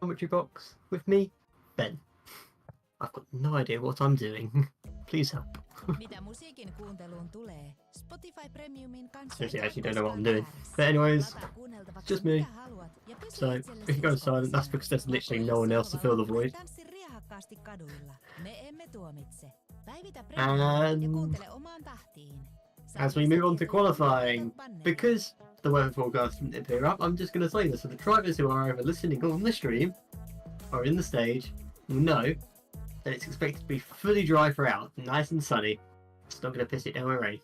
commentary box with me, Ben. I've got no idea what I'm doing. Please help. Seriously, I actually don't know what I'm doing. But anyways, it's just me. So if you go silent, that's because there's literally no one else to fill the void. And as we move on to qualifying, because the weather forecast didn't appear up, I'm just going to say this. So the drivers who are either listening on the stream or in the stage will know that it's expected to be fully dry throughout, nice and sunny. It's not going to piss it down with rain.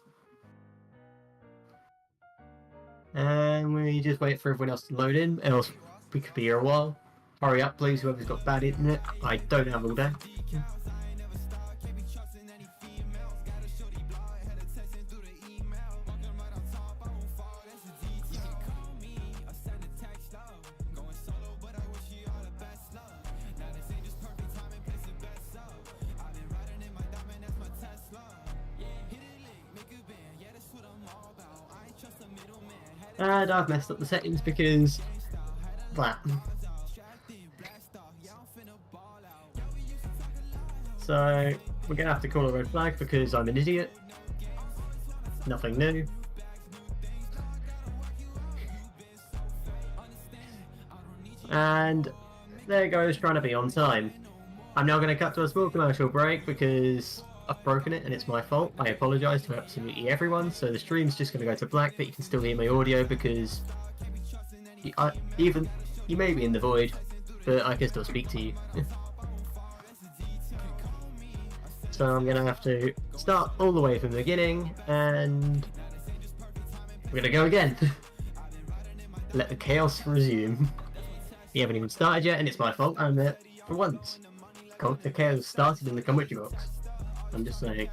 And we just wait for everyone else to load in, else we could be here a while. Hurry up please, whoever's got bad internet. I don't have all day. And I've messed up the settings because that. So we're gonna have to call a red flag because I'm an idiot. Nothing new. And there goes trying to be on time. I'm now going to cut to a small commercial break because I've broken it and it's my fault. I apologise to absolutely everyone. So the stream's just going to go to black, but you can still hear my audio because you may be in the void, but I can still speak to you. So I'm going to have to start all the way from the beginning and we're going to go again. Let the chaos resume. We haven't even started yet and it's my fault. I'm there for once. The chaos started in the commentary box. I'm just saying.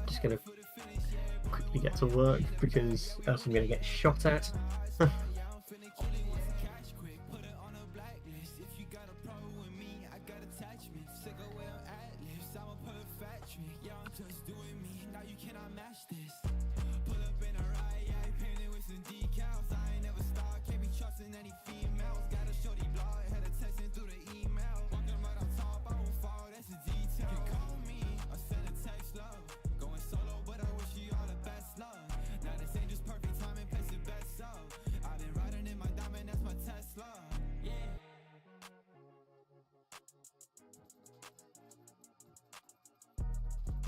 Just gonna quickly get to work because else I'm gonna get shot at.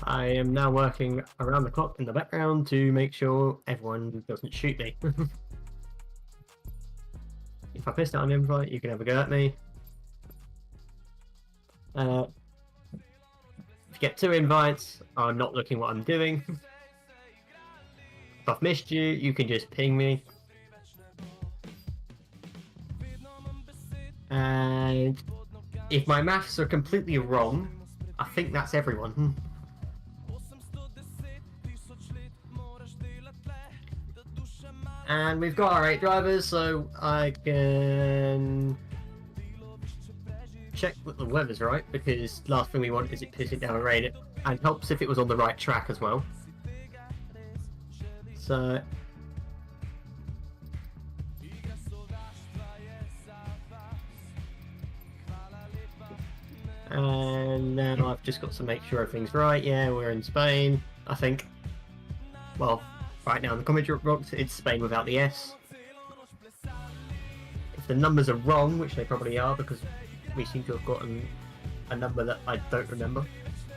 I am now working around the clock in the background to make sure everyone doesn't shoot me. If I missed out on an invite, you can have a go at me. If you get 2 invites, I'm not looking what I'm doing. If I've missed you, you can just ping me. And if my maths are completely wrong, I think that's everyone. And we've got our 8 drivers, so I can check that the weather's right, because last thing we want is it pissing down with rain, and helps if it was on the right track as well. So and now I've just got to make sure everything's right. Yeah, we're in Spain, I think. Well, right now in the commentary box, it's Spain without the S. If the numbers are wrong, which they probably are, because we seem to have gotten a number that I don't remember.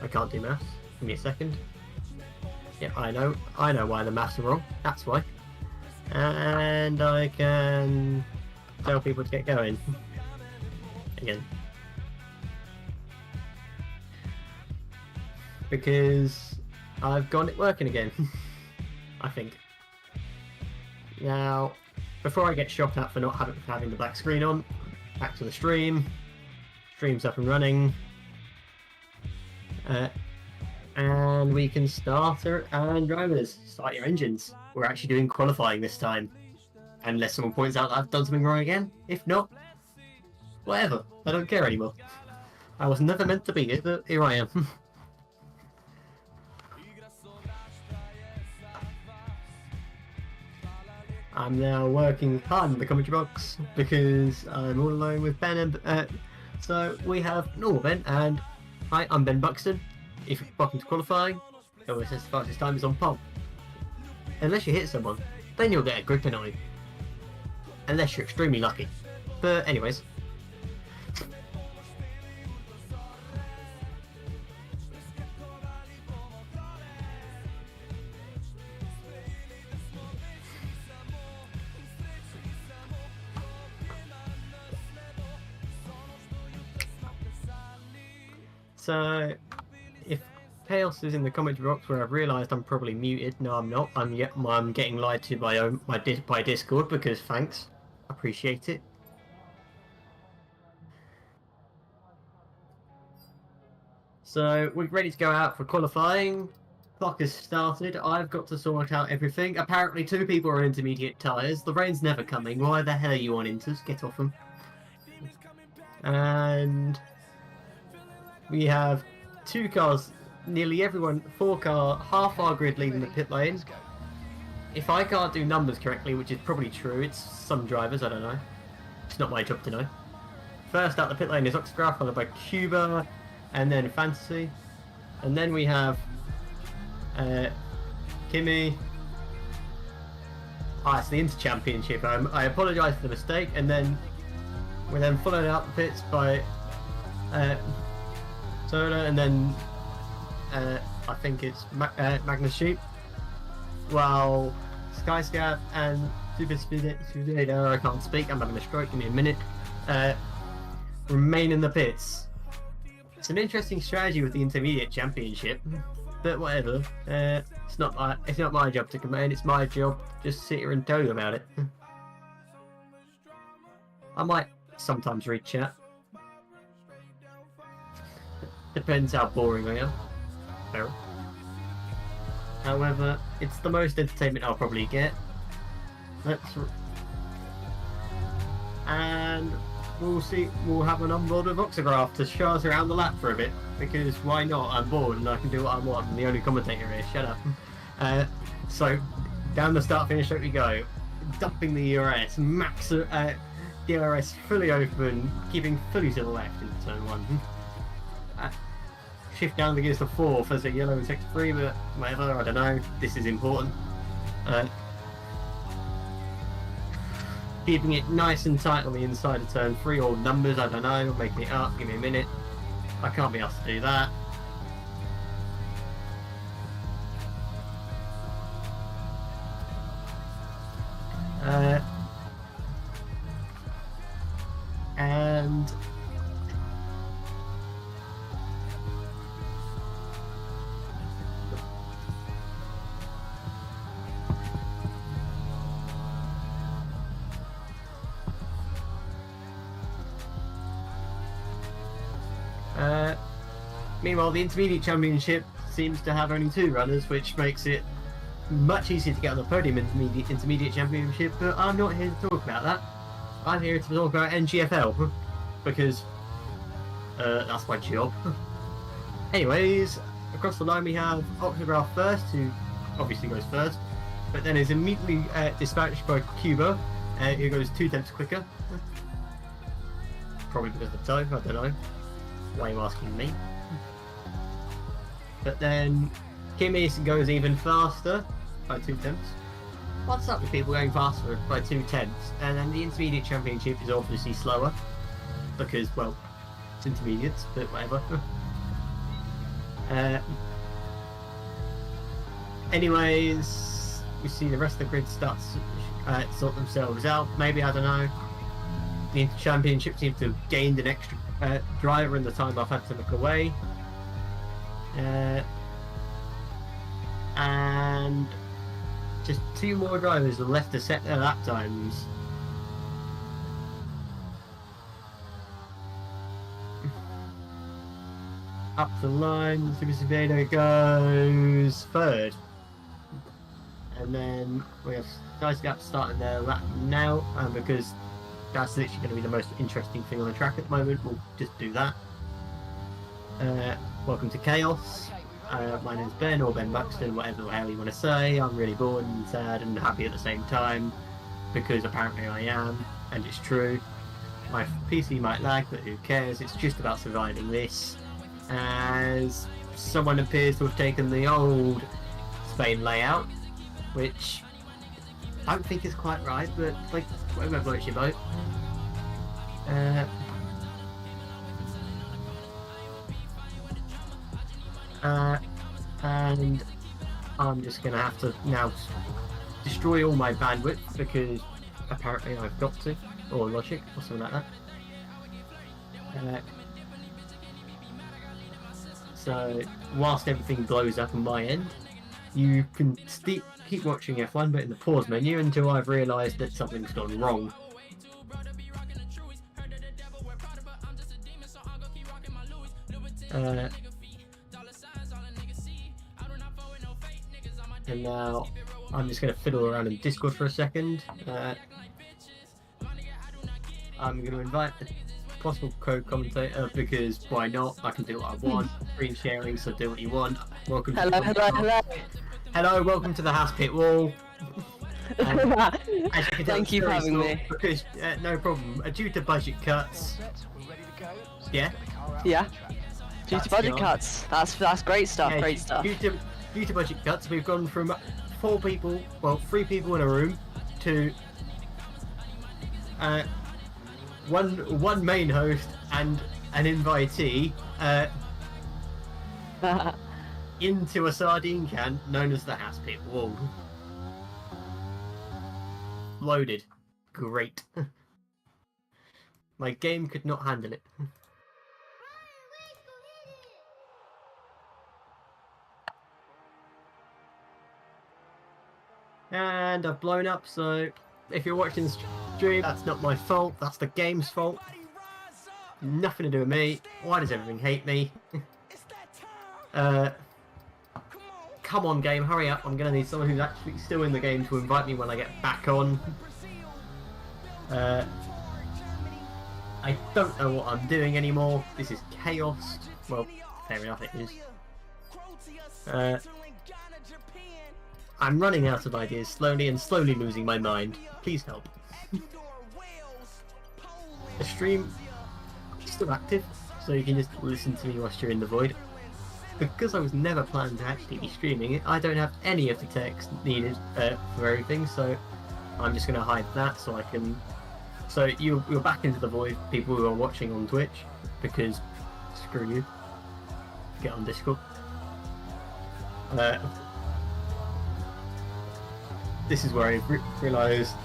I can't do maths. Give me a second. Yeah, I know why the maths are wrong. That's why. And I can tell people to get going. Again. Because I've got it working again. I think. Now, before I get shot at for not having the black screen on, back to the stream. Stream's up and running. And we can start and drivers, start your engines. We're actually doing qualifying this time. Unless someone points out that I've done something wrong again. If not, whatever. I don't care anymore. I was never meant to be here, but here I am. I'm now working hard in the commentary box because I'm all alone with Ben and so we have normal Ben and hi, I'm Ben Buxton. If you're welcome to qualifying, it always says the fastest time is on pole. Unless you hit someone, then you'll get a grid penalty. Unless you're extremely lucky. But anyways. So, if Chaos is in the commentary box where I've realised I'm probably muted, no I'm not, I'm getting lied to by Discord because thanks, appreciate it. So, we're ready to go out for qualifying, clock has started, I've got to sort out everything, apparently 2 people are on intermediate tyres, the rain's never coming, why the hell are you on inters, get off them. And we have 2 cars, nearly everyone, 4 car, half our grid leaving the pit lane. If I can't do numbers correctly, which is probably true, it's some drivers, I don't know. It's not my job to know. First out the pit lane is Oxograph, followed by Cuba, and then Fantasy. And then we have Kimmy. It's the Inter Championship. I apologise for the mistake, and then we're then followed out the pits by Soda, and then I think it's Magnus Sheep, while Skyscap and Super Speedo, I can't speak, I'm having a stroke, give me a minute, remain in the pits. It's an interesting strategy with the Intermediate Championship, but whatever. It's not my job to complain, it's my job to just sit here and tell you about it. I might sometimes read chat. Depends how boring I am. Fair. However, it's the most entertainment I'll probably get. And we'll see. We'll have an onboard with Oxograph to show us around the lap for a bit, because why not? I'm bored and I can do what I want. I'm the only commentator here. Shut up. So down the start finish straight we go, dumping the ERS, max DRS fully open, keeping fully to the left in turn 1. Shift down the gears to 4th as a yellow in sector 3, but whatever, I don't know, this is important. Keeping it nice and tight on the inside of turn 3, or numbers, I don't know, making it up, give me a minute. I can't be asked to do that. And meanwhile, the Intermediate Championship seems to have only 2 runners, which makes it much easier to get on the podium in the Intermediate Championship, but I'm not here to talk about that. I'm here to talk about NGFL, because that's my job. Anyways, across the line we have Oxograph first, who obviously goes first, but then is immediately dispatched by Cuba, who goes 2 tenths quicker. Probably because of the toe, I don't know. Why are you asking me? But then Kimmy goes even faster by 2 tenths. What's up with people going faster by 2 tenths? And then the Intermediate Championship is obviously slower because, well, it's intermediates, but whatever. Anyways, we see the rest of the grid start to sort themselves out. Maybe, I don't know. The Inter Championship seems to have gained an extra driver in the time I've had to look away. And just 2 more drivers are left to set their lap times. Up the line, Super Severo goes 3rd. And then we have Skyscap starting their lap now, and because that's literally going to be the most interesting thing on the track at the moment, we'll just do that. Welcome to Chaos. My name's Ben, or Ben Buxton, whatever the hell you want to say. I'm really bored and sad and happy at the same time. because apparently I am, and it's true. My PC might lag, but who cares? It's just about surviving this. As someone appears to have taken the old Spain layout, which I don't think is quite right, but like, whatever floats your boat. And I'm just gonna have to now destroy all my bandwidth because apparently I've got to, or logic, or something like that. So whilst everything blows up on my end, you can keep watching F1 but in the pause menu until I've realised that something's gone wrong. And now I'm just going to fiddle around in Discord for a second. I'm going to invite a possible co-commentator because why not? I can do what I want. Screen sharing, so do what you want. Welcome. Hello. Hello, welcome to the House Pit Wall. Thank you for having me. Because no problem. Due to budget cuts. Yeah. Yeah. Due to budget cuts. That's great stuff. Yeah, great stuff. Due to budget cuts, we've gone from 4 people, well, 3 people in a room, to one main host and an invitee into a sardine can known as the House Pit Wall. Loaded. Great. My game could not handle it. And I've blown up, so if you're watching the stream, that's not my fault, that's the game's fault. Nothing to do with me. Why does everything hate me? Come on game, hurry up. I'm going to need someone who's actually still in the game to invite me when I get back on. I don't know what I'm doing anymore. This is chaos. Well, fair enough it is. I'm running out of ideas slowly and slowly losing my mind. Please help. The stream is still active, so you can just listen to me whilst you're in the void. Because I was never planned to actually be streaming it, I don't have any of the text needed for everything, so I'm just going to hide that so I can... So you're back into the void, people who are watching on Twitch, because screw you. Get on Discord. This is where I realised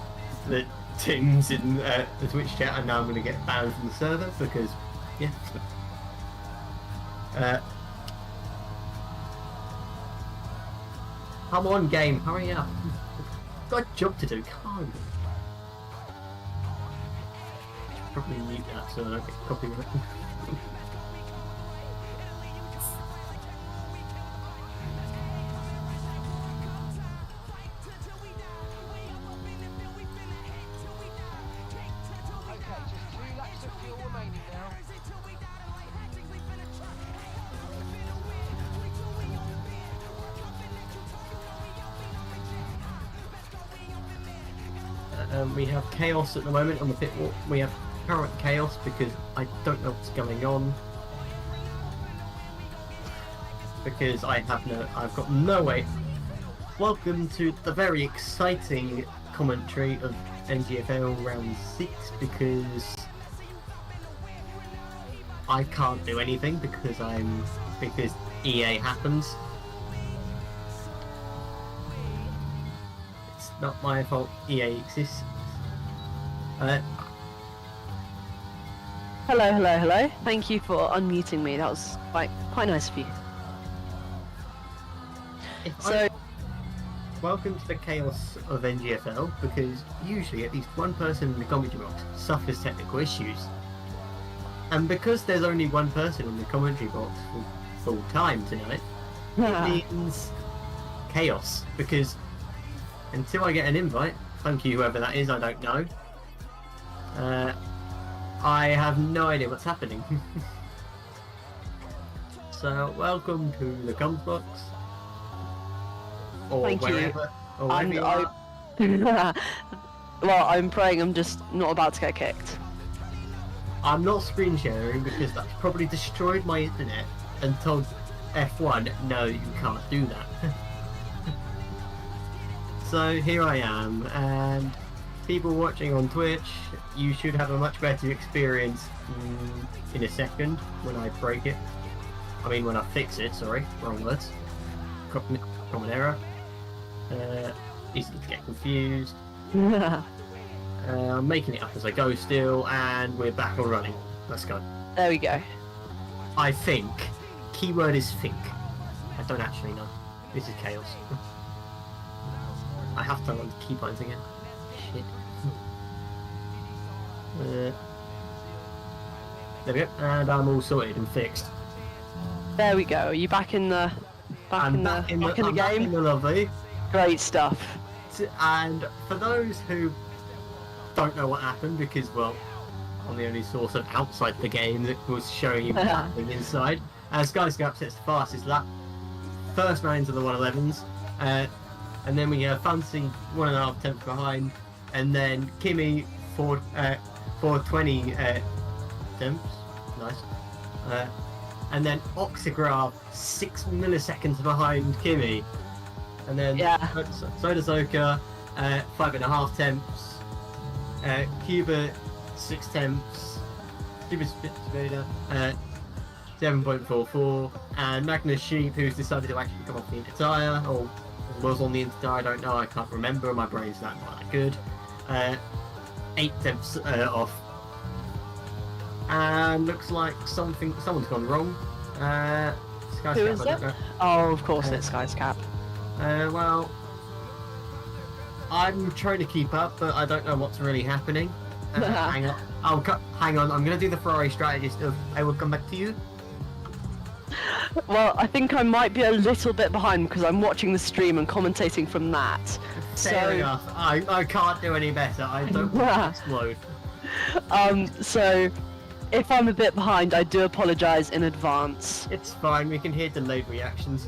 that Tim's in the Twitch chat and now I'm going to get banned from the server because, yeah. Come on game, hurry up. Got a job to do, come on. Probably mute that so I don't get copyright. We have chaos at the moment on the pit wall. We have current chaos because I don't know what's going on. Because I've got no way. Welcome to the very exciting commentary of NGFL round 6 because I can't do anything because EA happens. It's not my fault EA exists. Hello. Thank you for unmuting me. That was quite nice of you. Welcome to the chaos of NGFL, because usually at least one person in the commentary box suffers technical issues. And because there's only one person in the commentary box for full time tonight, it means chaos. Because until I get an invite, thank you whoever that is, I don't know, I have no idea what's happening. So welcome to the comms box. Or Thank wherever, you. Or wherever you are. Well, I'm praying I'm just not about to get kicked. I'm not screen sharing because that's probably destroyed my internet and told F1, no, you can't do that. So here I am, and people watching on Twitch, you should have a much better experience in a second when I break it. I mean, when I fix it, sorry, wrong words. Common error. Easy to get confused. I'm making it up as I go still, and we're back and running. Let's go. There we go. I think. Keyword is think. I don't actually know. This is chaos. I have to run the key buttons again. Shit. There we go. And I'm all sorted and fixed. There we go. Are you back in the I'm back in the game? In the lobby. Great stuff. And for those who don't know what happened, because, well, I'm the only source of outside the game that was showing you what's happening inside. Skyscraper sets the fastest lap. First man into the 111s. And then we have Fancy 1.5 tenths behind. And then Kimi 420 temps. Nice. And then Oxygraph 6 milliseconds behind Kimi. And then so does Oka 5.5 temps. Cuba 6 temps. Cuba Spider 7.44. And Magnus Sheep, who's decided to actually come off the inner tyre, or was on the inner tyre, I don't know, I can't remember, my brain's not that good. 8 temps off. And looks like someone's gone wrong. Who is it? Oh, of course it's Skyscap. Well, I'm trying to keep up, but I don't know what's really happening. Hang on. Hang on. I'm going to do the Ferrari strategist of I will come back to you. Well, I think I might be a little bit behind because I'm watching the stream and commentating from that. Fair enough. I can't do any better. I don't want to explode. So if I'm a bit behind, I do apologise in advance. It's fine. We can hear delayed reactions.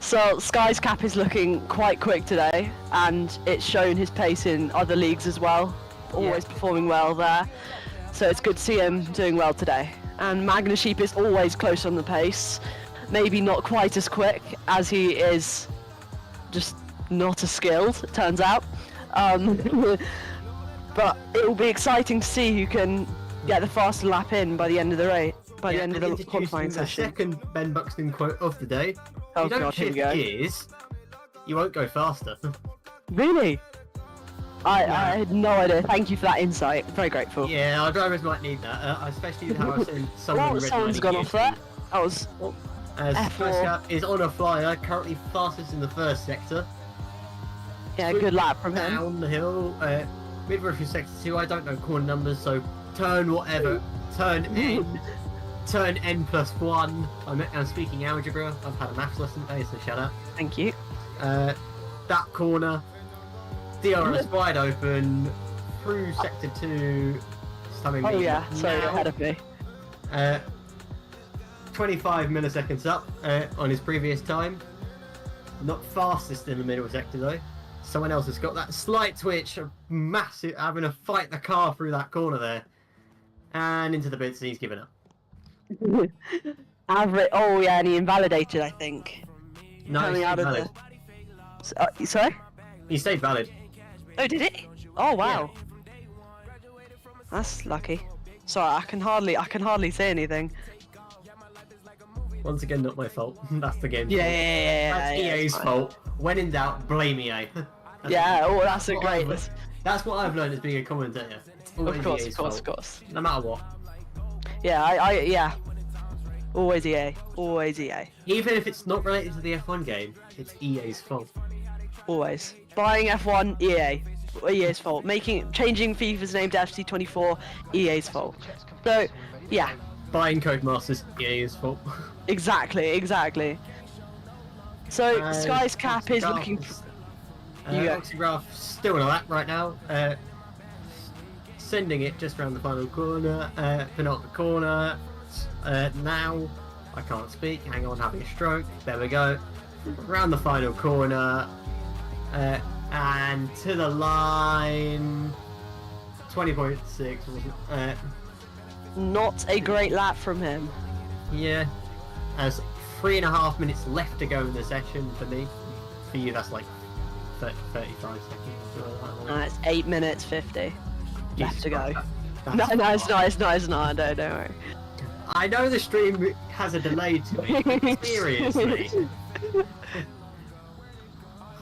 So Skyscap is looking quite quick today, and it's shown his pace in other leagues as well. Always performing well there. So it's good to see him doing well today. And Magnus Sheep is always close on the pace. Maybe not quite as quick as he is just not as skilled, it turns out. But it will be exciting to see who can get the faster lap in by the end of the race. By the end of the qualifying session. The second Ben Buxton quote of the day. Oh, you don't God, shift gears, you won't go faster. Really? I had no idea. Thank you for that insight. Very grateful. Yeah, our drivers might need that, especially how I've seen someone someone's gone off there. That was Skyscap is on a flyer, currently fastest in the first sector. Yeah, good lap from him. Down the hill, midway through sector 2, I don't know corner numbers, so turn whatever, turn N. Turn N+1. I'm speaking algebra. I've had a maths lesson today, so shut up. Thank you. That corner. DRS wide open. Through sector 2. Stunning me. Oh yeah, so you're ahead of me. 25 milliseconds up on his previous time. Not fastest in the middle sector though. Someone else has got that slight twitch. Massive, having to fight the car through that corner there. And into the bits, and he's given up. Average. Oh yeah, and he invalidated, I think. No, coming out valid. of the. Sorry. He stayed valid. Oh, did it? Oh wow. Yeah. That's lucky. Sorry, I can hardly say anything. Once again, not my fault. That's the game. Yeah. That's EA's fault. When in doubt, blame EA. That's a great. That's what I've learned as being a commentator. It's always EA's fault. Of course. No matter what. Yeah, always EA. Even if it's not related to the F1 game, it's EA's fault. Always. Buying F1, EA's fault. Changing FIFA's name to FC24, EA's fault. So, yeah. Buying Codemasters, EA's fault. Exactly. So, Skyscap is looking... Oxygraph still in a lap right now. Sending it just around the final corner, penultimate corner. Now, I can't speak, hang on, having a stroke. There we go. Around the final corner. And to the line, 20.6 wasn't Not a great lap from him. yeah. As 3.5 minutes left to go in the session for me. For you, that's like 35 seconds. It's 8 minutes 50 left to go. That's No, it's not. Don't worry. I know the stream has a delay to it, but seriously.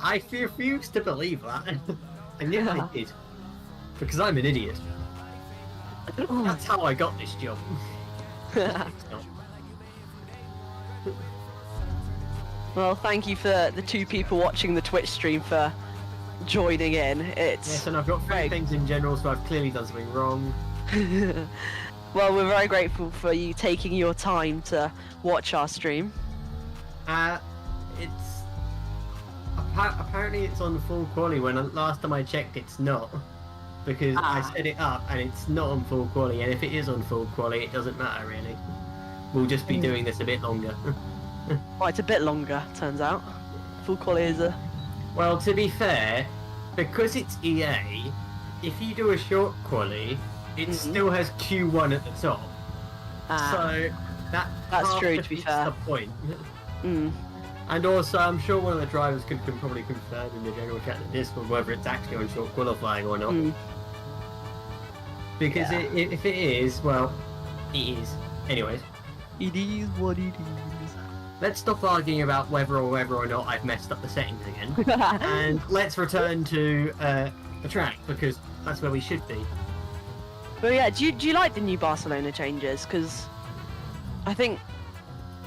I refuse to believe that. And yet I did. Because I'm an idiot. That's how I got this job. Well, thank you for the 2 people watching the Twitch stream for joining in. It's Yes, and I've got 3 things in general, so I've clearly done something wrong. Well, we're very grateful for you taking your time to watch our stream. It's apparently it's on full quality. When last time I checked, it's not, because I set it up and it's not on full quality. And if it is on full quality, it doesn't matter really. We'll just be doing this a bit longer. Well, it's a bit longer, turns out. Full quality is a... Well, to be fair, because it's EA, if you do a short quality, it still has Q1 at the top. So that's true, to be fair. The point. And also, I'm sure one of the drivers can probably confirm in the general chat that Discord whether it's actually on short qualifying or not. Because if it is, well, it is. Anyways. It is what it is. Let's stop arguing about whether or not I've messed up the settings again. And let's return to the track, because that's where we should be. But yeah, do you like the new Barcelona changes? Because I think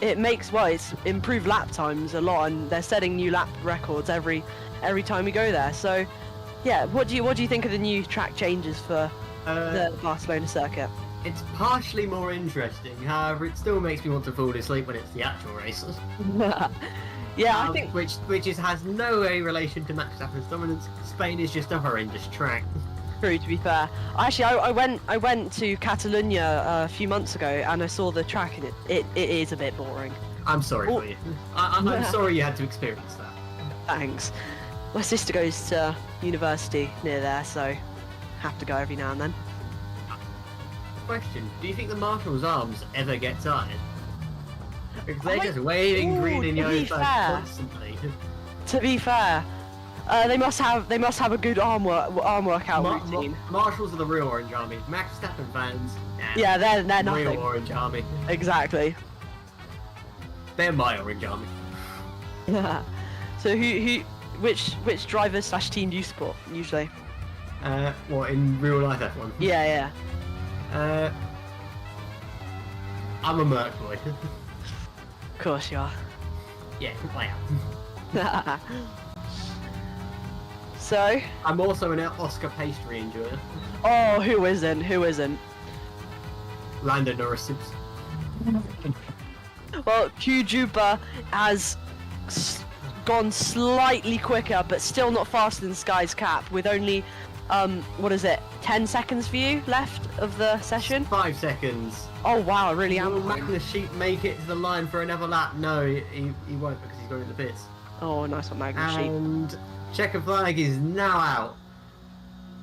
it makes, well, it's improved lap times a lot, and they're setting new lap records every time we go there. So yeah, what do you think of the new track changes for the Barcelona circuit? It's partially more interesting, however, it still makes me want to fall asleep when it's the actual races. Yeah, I think which has no relation to Max Verstappen's dominance. Spain is just a horrendous track. true, to be fair. Actually, I went to Catalonia a few months ago and I saw the track, and it is a bit boring. I'm sorry for you. I'm sorry you had to experience that. Thanks. My sister goes to university near there, so have to go every now and then. Question: do you think the Marshall's arms ever get tired? Because they're just waving green and yellow flags constantly. To be fair, they must have a good arm workout routine. Marshalls are the real Orange Army. Max Verstappen fans. Yeah, they're nothing. Real Orange Army. Exactly. They're my Orange Army. So which drivers / team do you support usually? What, in real life F1? Yeah. I'm a Merc boy. Of course you are. Yeah, I am. So? I'm also an Oscar pastry enjoyer. Oh, who isn't? Lando Norris Simpson. Well, Q-Jupa has gone slightly quicker, but still not faster than Sky's Cap, with only, 10 seconds for you left of the session? 5 seconds. Oh wow, really am. Will Magnus Sheep make it to the line for another lap? No, he won't, because he's going to the pits. Oh, nice one, Magnus Sheep. And checker flag is now out.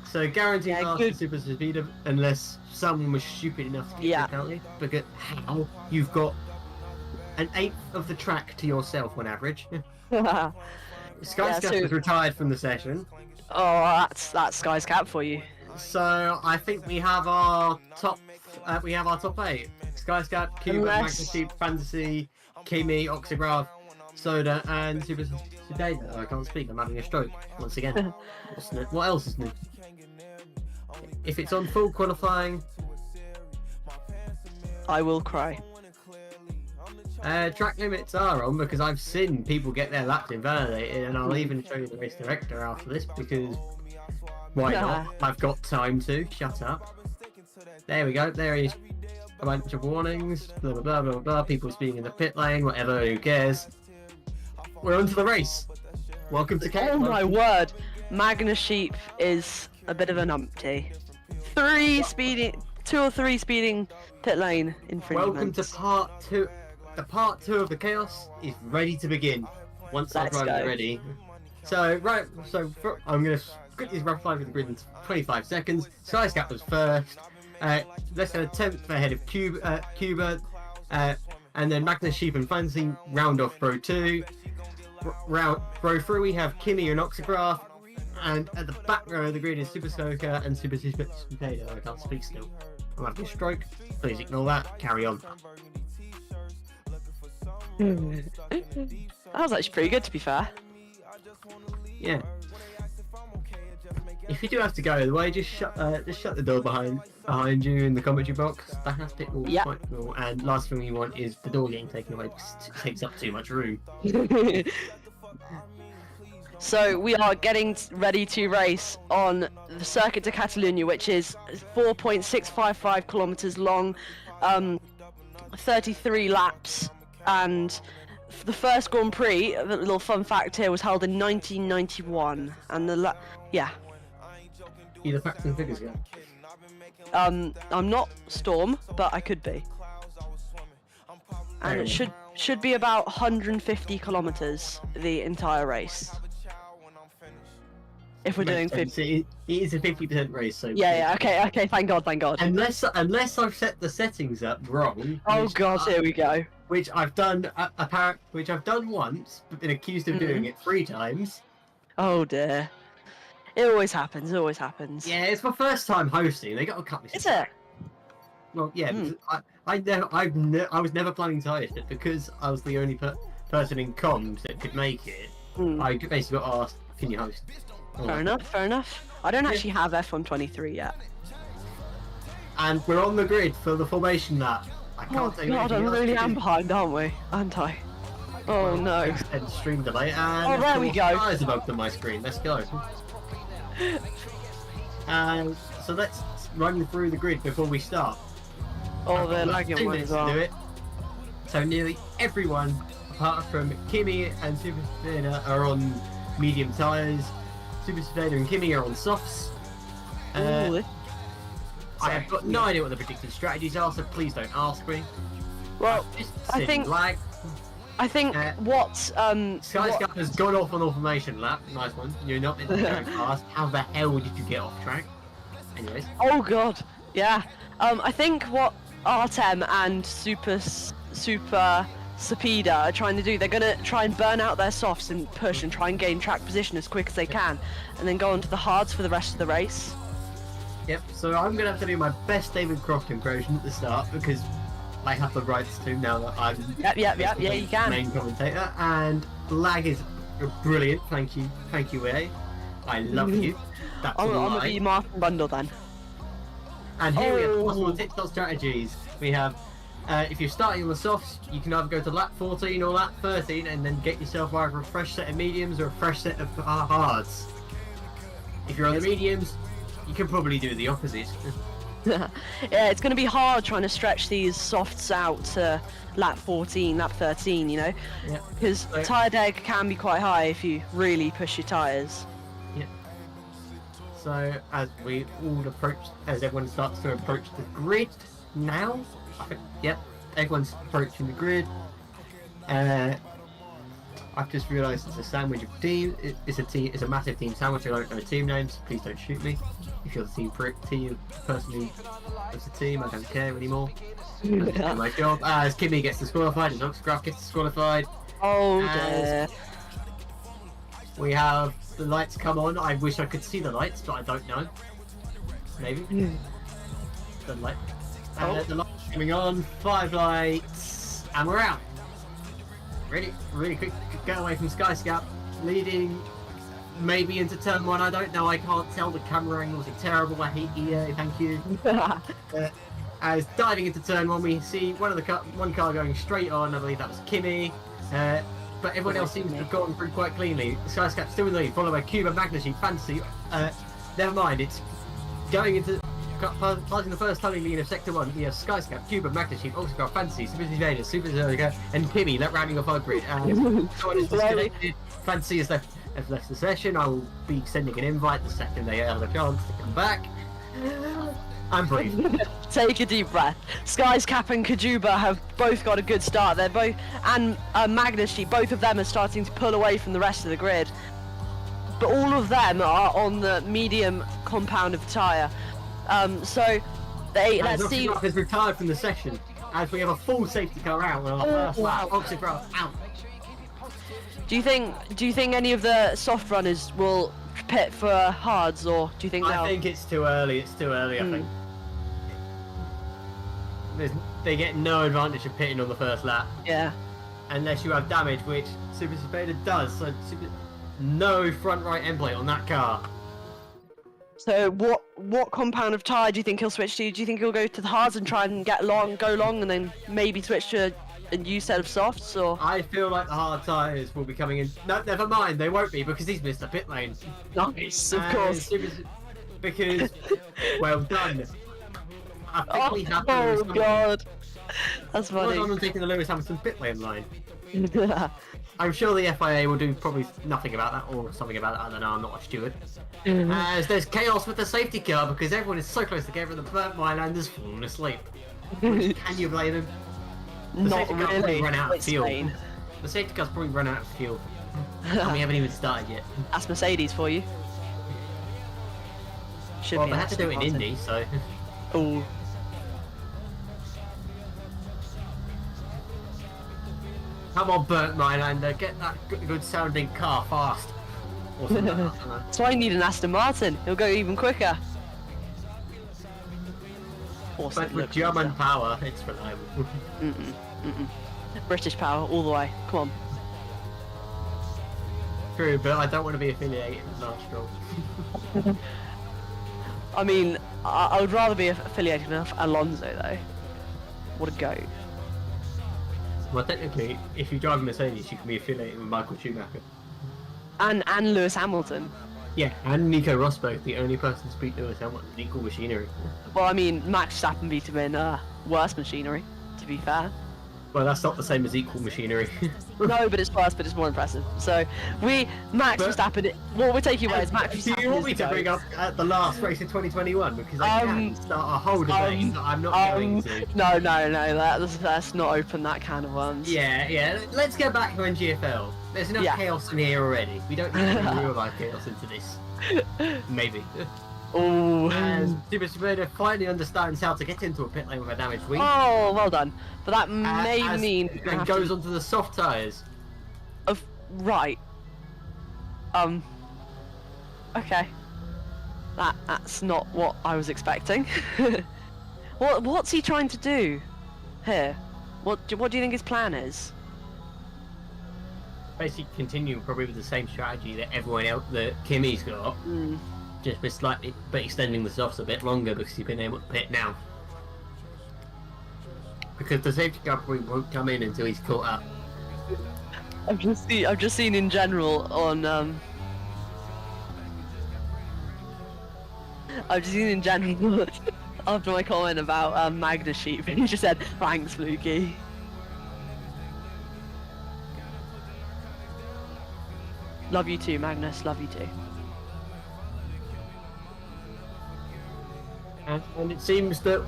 So guaranteed last super speed, unless someone was stupid enough to get the penalty. Because how? You've got an eighth of the track to yourself on average. Sky Scat was retired from the session. Oh, that's Sky's Cap for you. So I think we have our top 8. Sky Scat, Cuba, Magnus Sheep, Fantasy, Kimi, Oxygraph, Soda, and Super Sedada. I can't speak, I'm having a stroke once again. What else is new? If it's on full qualifying, I will cry. Track limits are on, because I've seen people get their laps invalidated, and I'll even show you the race director after this, because why not? I've got time to. Shut up. There we go. There is a bunch of warnings. Blah blah blah blah blah. People speaking in the pit lane. Whatever. Who cares? We're on to the race. Welcome to Cape. Oh my word! Magnus Sheep is a bit of a numpty. 2 or 3 speeding pit lane infringements. Welcome to part 2. The part 2 of the chaos is ready to begin. Once our driver is ready. I'm going to quickly rough fire with the grid in 25 seconds. Skyscap was first. Less than a tenth ahead of Cuba. And then Magnus, Sheep and Fancy round off row 2. Row 3 we have Kimmy and Oxograph. And at the back row of the grid is Super Soaker and Super Potato. I can't speak still. I'm having a stroke. Please ignore that. Carry on. That was actually pretty good, to be fair. Yeah. If you do have to go the way, just shut the door behind you in the commentary box. That's it all quite cool. And last thing you want is the door getting taken away because it takes up too much room. So we are getting ready to race on the Circuit de Catalunya, which is 4.655 kilometers long, 33 laps, and the first Grand Prix, a little fun fact here, was held in 1991, and Either facts and figures, yeah. I'm not Storm, but I could be. And it should be about 150 kilometers the entire race. If we're doing 50. It is a 50% race, so Yeah, okay, thank God. Unless I've set the settings up wrong. Oh God, here we go. Which I've done which I've done once, but been accused of doing it 3 times. Oh dear. It always happens. Yeah, it's my first time hosting. They got to cut me. Is it? Well, yeah. I was never planning to host it because I was the only person in comms that could make it. I basically got asked, "Can you host?" Fair enough. I don't actually have F123 yet. And we're on the grid for the formation lap. I can't say God, I really am behind, aren't we? Aren't I? Oh no. And stream delay. And there we go. Eyes above my screen. Let's go. So let's run through the grid before we start. Oh, they're lagging 2 one minutes as well. to do it. So nearly everyone, apart from Kimmy and Super Spinner, are on medium tyres. Super Spider and Kimmy are on softs. I have got no idea what the predicted strategies are, so please don't ask me. Well, I think what Skyscap has gone off on the formation lap. Nice one. You're not meant to be going fast. How the hell did you get off track? Anyways. Oh God, yeah. I think what Artem and Super Sapida are trying to do, they're gonna try and burn out their softs and push and try and gain track position as quick as they can, and then go on to the hards for the rest of the race. Yep, so I'm gonna have to do my best David Croft impression at the start because I have the rights to now that I'm yeah, you can. main commentator, and lag is brilliant. Thank you, EA. I love you. That's I'm gonna be Martin Bundle then. And here we have possible tips or strategies. We have if you're starting on the softs, you can either go to lap 14 or lap 13 and then get yourself either a fresh set of mediums or a fresh set of hards. If you're on the mediums, you can probably do the opposite. Yeah, it's going to be hard trying to stretch these softs out to lap 14, lap 13, you know? Yeah. Because tyre deg can be quite high if you really push your tyres. Yeah. So as everyone starts to approach the grid now, yep, everyone's approaching the grid. I've just realised it's a sandwich of team. It's a massive team sandwich. I don't know team names. Please don't shoot me. If you're the team person who does the team, I don't care anymore. That's my job. As Kimmy gets disqualified and Oxgraph gets disqualified. Oh dear. We have the lights come on. I wish I could see the lights, but I don't know. Maybe. The lights coming on. 5 lights, and we're out. Really quick getaway from Skyscap, leading maybe into turn 1. I don't know. I can't tell. The camera angles are terrible. I hate EA. Thank you. As diving into turn 1, we see one car going straight on. I believe that was Kimmy. But everyone else seems to have gone through quite cleanly. Skyscap still in the lead, followed by Cuba, Magnus, Fantasy. Never mind. It's going into passing the first tunnel lead of Sector 1. We have Skyscap, Cuba, Magnus, Oxograph, Fantasy, Super Vader, Super Zerga, and Kimmy rounding off our grid. And someone is disconnected. Fantasy has left the session. I will be sending an invite the second they have a chance to come back. I'm breathing. Take a deep breath. Skyscap and Kajuba have both got a good start. They're both, and Magnus, both of them are starting to pull away from the rest of the grid. but all of them are on the medium compound of tyre. So let's see. Has retired from the session as we have a full safety car out on our first lap. Oxford out. Do you think any of the soft runners will pit for hards, or do you think I think it's too early. It's too early. I think they get no advantage of pitting on the first lap. Yeah. Unless you have damage, which Super Spider does. So no front right end plate on that car. So what compound of tyre do you think he'll switch to? Do you think he'll go to the hards and try and go long, and then maybe switch to a new set of softs? Or I feel like the hard tyres will be coming in. No, never mind. They won't be because he's missed the pit lane. Nice, of course. Because well done. I think we have to oh God, that's funny. I'm taking the Lewis Hamilton pit lane line. I'm sure the FIA will do probably nothing about that or something about that. I don't know. I'm not a steward. As there's chaos with the safety car because everyone is so close together and the Burt Mylander's fallen asleep. Can you blame him? The Not safety car's probably really. run out of It's fuel. Spain. The safety car's probably run out of fuel. And we haven't even started yet. That's Mercedes for you. Should Well, be they had to do it in Aston Indy, so. Martin. Ooh. Come on, Burt Mylander, get that good sounding car fast. Or something like that, I don't know. That's why you need an Aston Martin. He'll go even quicker. Awesome. But with German power, it's reliable. British power all the way. Come on. True, but I don't want to be affiliated with Lance Stroll. I mean, I would rather be affiliated with Alonso though. What a goat. Well, technically, if you drive a Mercedes, you can be affiliated with Michael Schumacher. And Lewis Hamilton. Yeah, and Nico Rosberg, the only person to beat Lewis Hamilton in equal machinery. Well, I mean, Max Verstappen beat him in worse machinery, to be fair. Well, that's not the same as equal machinery. No, but it's worse, but it's more impressive. So, Verstappen, what we're taking away is Max Verstappen. Do you want me to bring up the last race in 2021? Because I can start a whole debate that I'm not going to. No, let's not open that can of worms. Yeah, let's go back to NGFL. There's enough chaos in here already. We don't need to bring real life chaos into this. Maybe. Oh. As Super Speeder finally understands how to get into a pit lane with a damaged wing. Oh, well done. But that may mean... And goes onto the soft tyres. Right. Okay. That's not what I was expecting. What's he trying to do here? What do you think his plan is? Basically continue probably with the same strategy that everyone else, that Kimi's got. Just with slightly, but extending the softs a bit longer because he's been able to pit now. Because the safety car probably won't come in until he's caught up. I've just seen in general on I've just seen in general after my comment about Magnus Sheep, and he just said thanks, Fluky. Love you too, Magnus. Love you too. And it seems that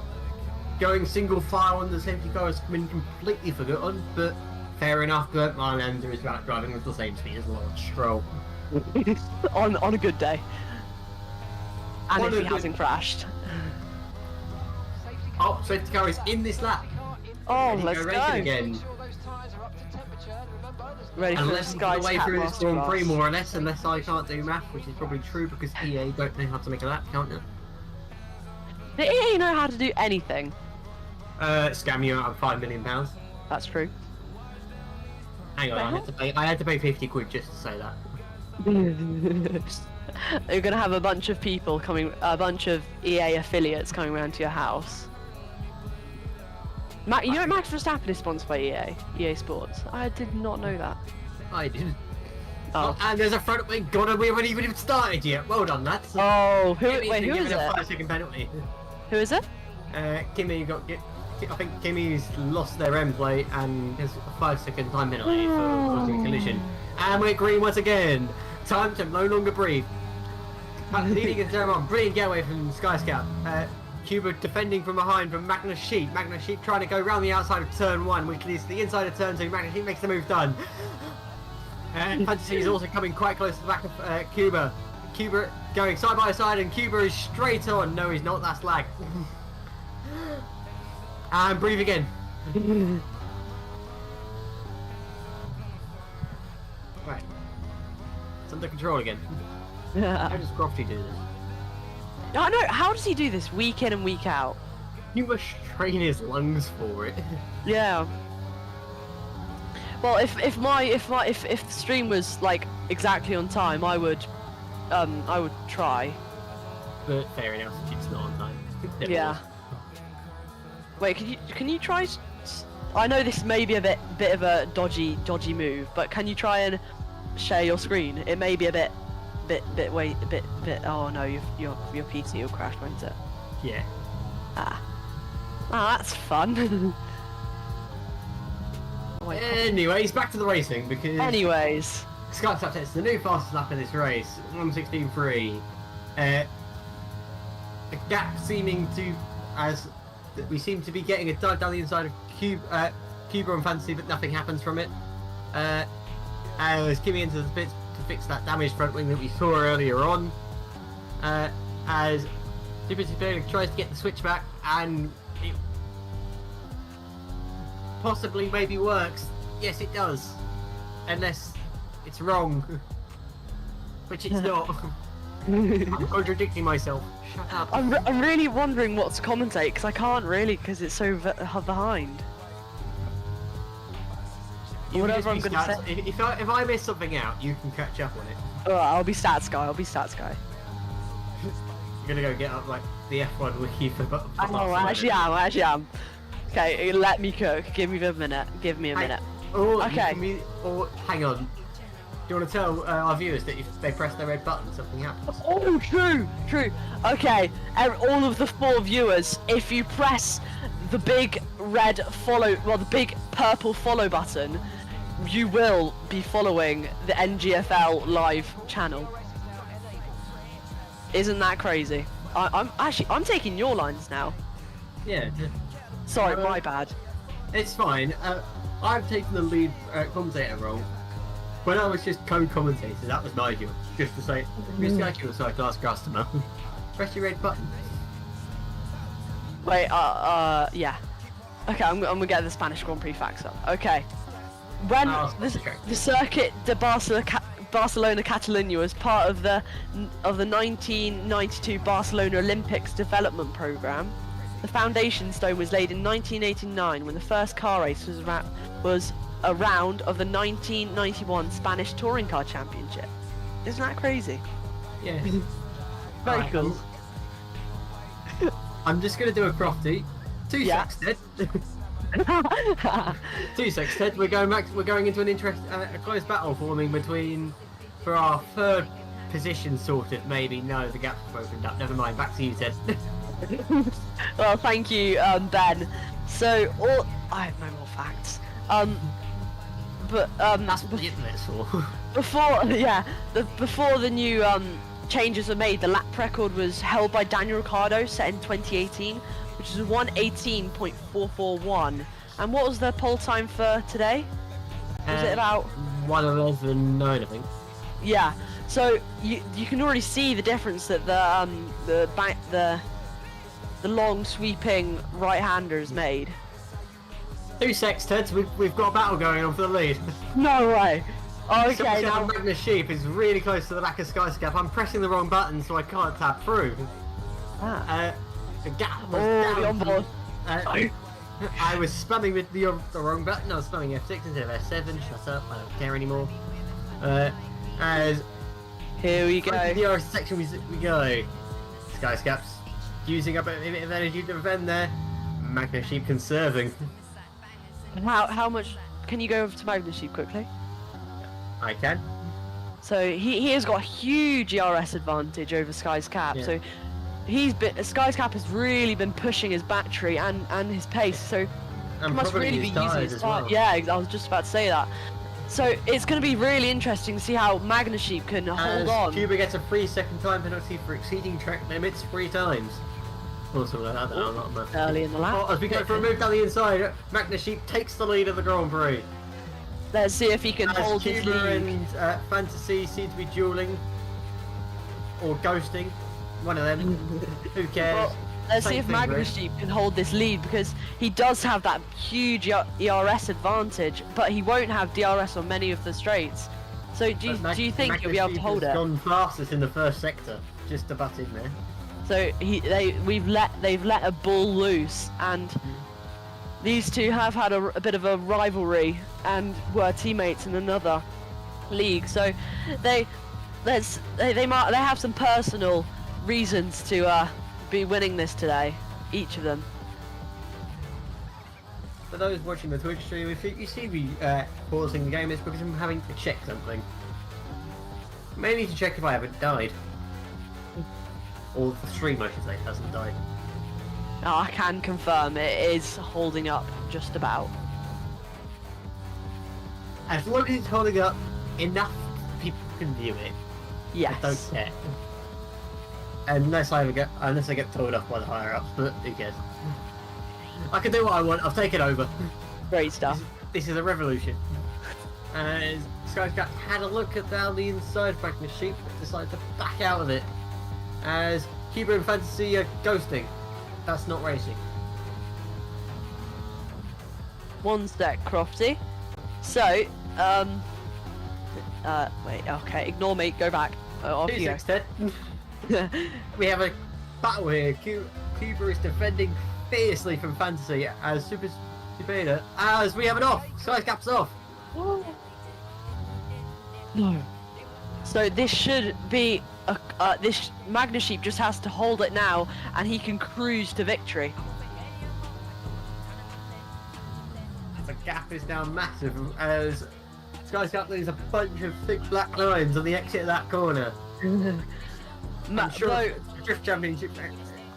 going single file on the safety car has been completely forgotten, but fair enough, Burt Mylander is back driving with the same speed as Lance Stroll. on a good day. And if he hasn't crashed. Oh, safety car is in this lap. Oh, let's go. go. Again. Ready for Unless this I'm guy's way through this Grand Prix class. more or less, unless I can't do math, which is probably true because EA don't know how to make a lap counter. Did EA know how to do anything? Scam you out of £5 million. That's true. Hang on, I had to pay 50 quid just to say that. You're gonna have a bunch of people coming, a bunch of EA affiliates coming around to your house. You know Max Verstappen is sponsored by EA Sports. I did not know that. I did. Oh. And there's a front wing gone and we haven't even started yet. Well done, lads. Oh, who is it? A it? 5-second penalty. Who is it? Kimi I think Kimi's lost their end plate and there's a 5-second time penalty for causing a collision. And we're green once again. Time to no longer breathe. Leading into turn one, brilliant getaway from Skyscout. Cuba defending from behind from Magnus Sheep. Magnus Sheep trying to go around the outside of turn one, which is the inside of turn two. Magnus Sheep makes the move done. Fantasy is also coming quite close to the back of Cuba. Cuba going side by side, and Cuba is straight on. No, he's not. That's lag. And breathe again. Right. It's under control again. How does Crofty do this? I know. How does he do this week in and week out? You must train his lungs for it. Yeah. Well, if the stream was like exactly on time, I would try. But fair enough, it's not on time. Never Yeah. was. Wait, can you try? I know this may be a bit of a dodgy move, but can you try and share your screen? It may be a bit. Oh no, your PC will crash, won't it? Yeah. Ah, that's fun. Anyways, back to the racing because. Anyways. Skype's up it's the new fastest lap in this race, 1:16.3. The gap seeming to, as we seem to be getting a dive down the inside of Cuba and Fantasy, but nothing happens from it. As Kimmy into the pits to fix that damaged front wing that we saw earlier on. As Super tries to get the switch back, and it possibly maybe works. Yes, it does. Unless it's wrong. Which it's not. I'm contradicting myself. Shut up. I'm really wondering what to commentate, because I can't really, because it's so behind. You Whatever I'm gonna say. If I miss something out, you can catch up on it. Alright, I'll be stats guy. You're gonna go get up like the F1 wiki for Oh, I actually am. Okay, let me cook. Give me a minute. Okay. Hang on. Do you want to tell our viewers that if they press the red button, something happens? Oh, true. Okay, all of the 4 viewers, if you press the big red the big purple follow button, you will be following the NGFL live channel. Isn't that crazy? I'm taking your lines now. Yeah. Sorry, my bad. It's fine. I've taken the lead commentator role. When I was just co-commentator, that was my job. Just to say, Mr. Accurate Cyclass customer, press your red button. Wait, yeah. Okay, I'm gonna get the Spanish Grand Prix facts up. Okay. When the circuit de Barcelona Catalunya was part of the 1992 Barcelona Olympics development program, the foundation stone was laid in 1989 when the first car race was a round of the 1991 Spanish Touring Car Championship. Isn't that crazy? Yeah. Very cool. I'm just gonna do a Crofty. 2 secs, Ted. 2 secs, Ted. We're going into an a close battle forming for our 3rd position, sort of. Maybe no, the gap's opened up. Never mind. Back to you, Ted. Well, thank you, Ben. So, I have no more facts. That's what the internet's for. Before the new changes were made, the lap record was held by Daniel Ricciardo, set in 2018, which is 1:18.441. And what was the pole time for today? Was it about 1:11.9, I think. Yeah. So you can already see the difference that the long sweeping right-handers made. 2 secs, Ted. We've got a battle going on for the lead. No way. Okay. Now Magnus Sheep is really close to the back of Skyscap. I'm pressing the wrong button, so I can't tab through. The gap was down. On board. I was spamming with the wrong button. I was spamming F6 instead of F7. Shut up. I don't care anymore. As here we go. The RS section we go. Skyscap's using up a bit of energy to defend there. Magnus Sheep conserving. How much? Can you go over to Magnus Sheep quickly? I can. So he has got a huge ERS advantage over Skyscap. Yeah. So Skyscap has really been pushing his battery and his pace. So he must really be using his tires. Well. Yeah, I was just about to say that. So it's going to be really interesting to see how Magnus Sheep can hold on. Cuba gets a 3-second time penalty for exceeding track limits 3 times. Or something like that. Early in the lap. As we go for a move down the inside, Magnus Sheep takes the lead of the Grand Prix. Let's see if he can hold his Cuba lead. and Fantasy seem to be dueling or ghosting. One of them. Who cares? Well, let's see Same if thing, really. Magnesheep can hold this lead, because he does have that huge ERS advantage, but he won't have DRS on many of the straights. So do you think he'll be able to hold it? Gone fastest in the first sector, just about in there. So they've let a bull loose, and these two have had a bit of a rivalry and were teammates in another league. So they have some personal reasons to be winning this today, each of them. For those watching the Twitch stream, if you see me pausing the game, it's because I'm having to check something. Mainly to check if I haven't died. Or the stream, I should say, hasn't died. Oh, I can confirm it is holding up just about. As long as it's holding up, enough people can view it. Yes. I don't care. Unless I get told off by the higher ups, but who cares? I can do what I want. I've taken over. Great stuff. This is a revolution. And Skyscat had a look at down the inside of Magnus Sheep, but decided to back out of it. As Cuba and Fantasy are ghosting. That's not racing. One sec, Crofty. So, wait, okay, ignore me, go back. Off you go. 2-6-10. We have a battle here. Cuba is defending fiercely from Fantasy as Super Superior, as we have it off. Skyscap's off. No. So this should be this Magnus Sheep just has to hold it now, and he can cruise to victory. The gap is now massive as Skyscap leaves a bunch of thick black lines on the exit of that corner. I'm sure if the Drift Championship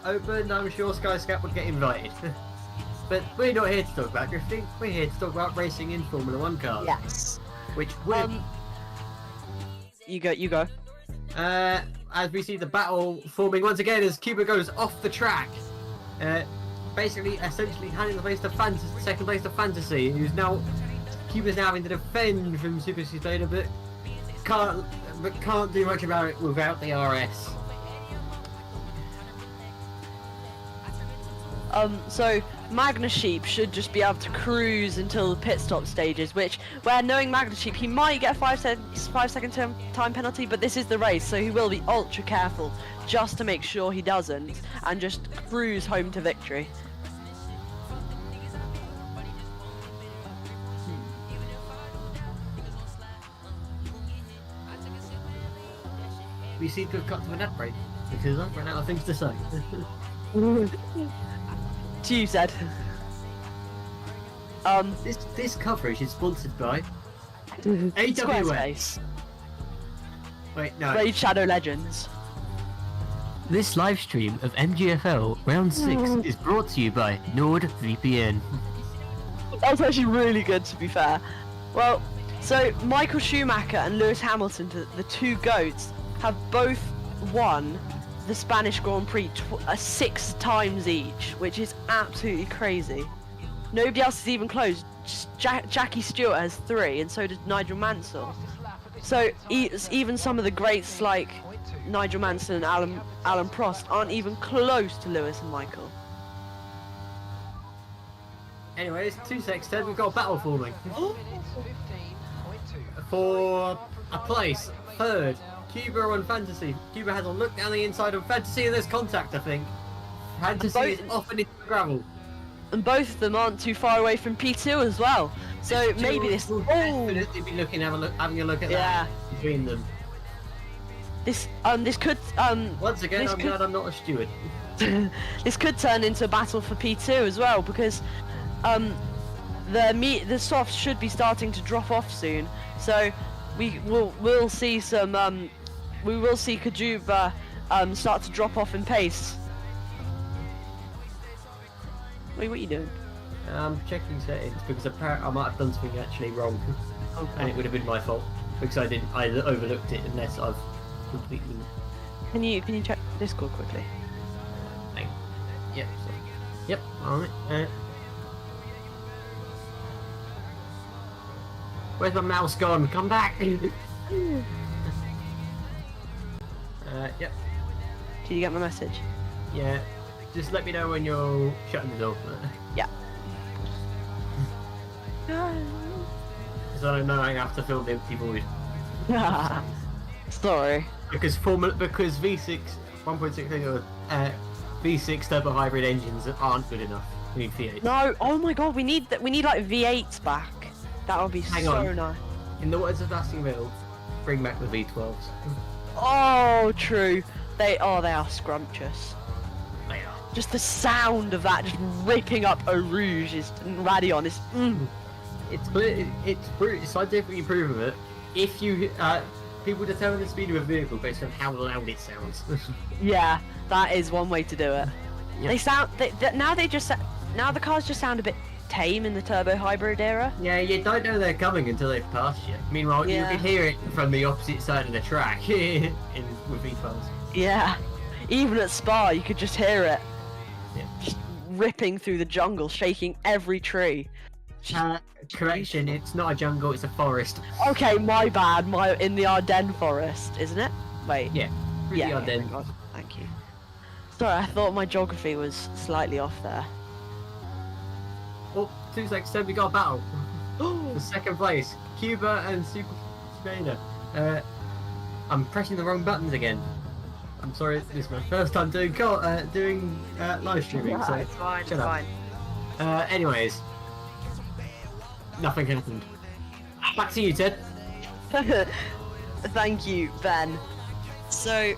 opened, I'm sure Skyscap would get invited. But we're not here to talk about drifting, we're here to talk about racing in Formula 1 cars. Yes. Which will... You go. As we see the battle forming once again as Cuba goes off the track. Basically, essentially handing the place to second place to Fantasy, who's now... Cuba's now having to defend from Super Speedo, but can't do much about it without the RS. So Magnus Sheep should just be able to cruise until the pit stop stages, where knowing Magnus Sheep, he might get a 5 second time penalty, but this is the race, so he will be ultra careful just to make sure he doesn't, and just cruise home to victory. We seem to have got to an ad break because I've run out of things to say. You said. This coverage is sponsored by AWS. Squarespace. Wait, no. Raid Shadow Legends. This live stream of NGFL Round 6 is brought to you by NordVPN. That was actually really good, to be fair. Well, so Michael Schumacher and Lewis Hamilton, the two GOATs, have both won the Spanish Grand Prix 6 times each, which is absolutely crazy. Nobody else is even close. Jackie Stewart has 3, and so does Nigel Mansell. So even some of the greats like Nigel Mansell and Alan Prost aren't even close to Lewis and Michael. Anyways, 2-6-10, we've got a battle forming. For a place, third, Cuba on Fantasy. Cuba has a look down the inside of Fantasy and there's contact, I think. Fantasy is off and into the gravel. And both of them aren't too far away from P2 as well. So maybe this will definitely be having a look at that between them. This could once again I'm glad I'm not a steward. This could turn into a battle for P2 as well, because the softs should be starting to drop off soon. So we'll see some we will see Kajuba start to drop off in pace. Wait, what are you doing? I'm checking settings because apparently I might have done something actually wrong, and it would have been my fault because I overlooked it unless I've completely. Can you check Discord quickly? Yep. Yep. All right. Where's my mouse gone? Come back! Yep. Did you get my message? Yeah. Just let me know when you're shutting the door. Yeah. So I know I have to fill the empty void. Sorry. Because V6 1.6 V6 turbo hybrid engines aren't good enough. We need V8. No. Oh my God. We need that. We need like V8s back. That would be Hang so on. nice. In the words of Lasting Middle, bring back the V12s. Oh, true. They are scrumptious. They are. Just the sound of that just ripping up a Rouge is Radeon is. It's scientifically proven that if you people determine the speed of a vehicle based on how loud it sounds. Yeah, that is one way to do it. Yep. They sound now the cars just sound a bit tame in the turbo hybrid era. Yeah, you don't know they're coming until they've passed you. Meanwhile, Yeah. you can hear it from the opposite side of the track with V12s. Yeah, even at Spa you could just hear it. Yeah. Just ripping through the jungle, shaking every tree. Correction, it's not a jungle, it's a forest. Okay, my bad. In the Ardennes forest, isn't it? Wait. Yeah, through the Yeah. Ardennes. God, thank you. Sorry, I thought my geography was slightly off there. Oh, 2 seconds, then we got a battle. For second place, Cuba and Super Spader. I'm pressing the wrong buttons again. I'm sorry, this is my first time doing live streaming, so it's fine. shut up. Anyways, nothing happened. Back to you, Ted. Thank you, Ben. So,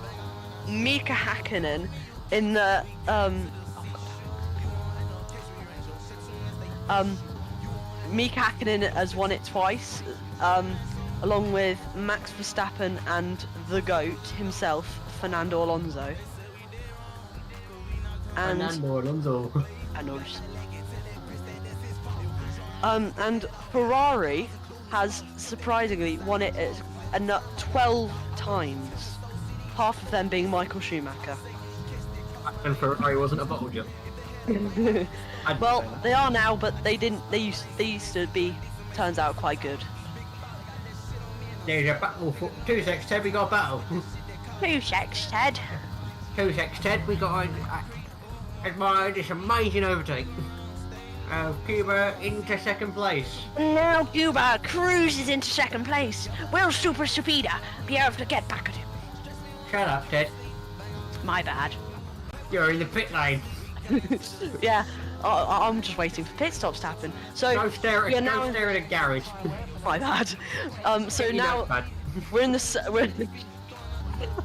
Mika Hakkinen in the Mika Hakkinen has won it twice, along with Max Verstappen and the GOAT himself, Fernando Alonso. And Fernando Alonso. And Ferrari has surprisingly won it 12 times, half of them being Michael Schumacher. And Ferrari wasn't a bottle jump. Well, they are now, but they didn't. They used to be. Turns out quite good. There's a battle for 2 seconds, Ted. We got a battle. 2 seconds, Ted. 2 seconds, Ted. We got admire this amazing overtake. Cuba into second place. Now Cuba cruises into second place. Will Super Speeder be able to get back at him? Shut up, Ted. My bad. You're in the pit lane. Yeah, I'm just waiting for pit stops to happen. So Don't stare we are at now. a garage. My bad. So You now know, bad. we're in the.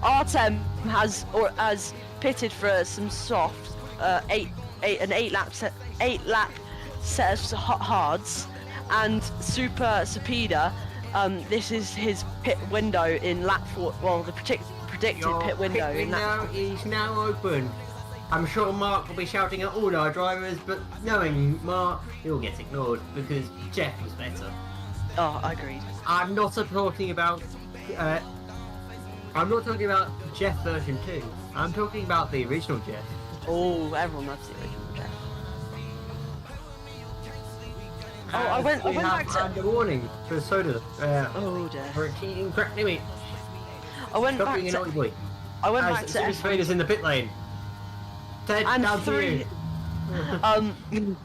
Artem has pitted for some soft eight lap set of hards, and Super Speeder. This is his pit window in lap 4. Well, the predicted Your pit window pit in lap. window is now open. I'm sure Mark will be shouting at all our drivers, but knowing Mark, he'll get ignored because Jeff was better. Oh, agreed. I'm not talking about Jeff version 2. I'm talking about the original Jeff. Oh, everyone loves the original Jeff. Oh, I went back to. The warning for soda. Oh dear. For a cheating crack limit. I went Stop back being a naughty to. boy. I went back As to. Super Spader's in the pit lane. Ted, And down to 3. you.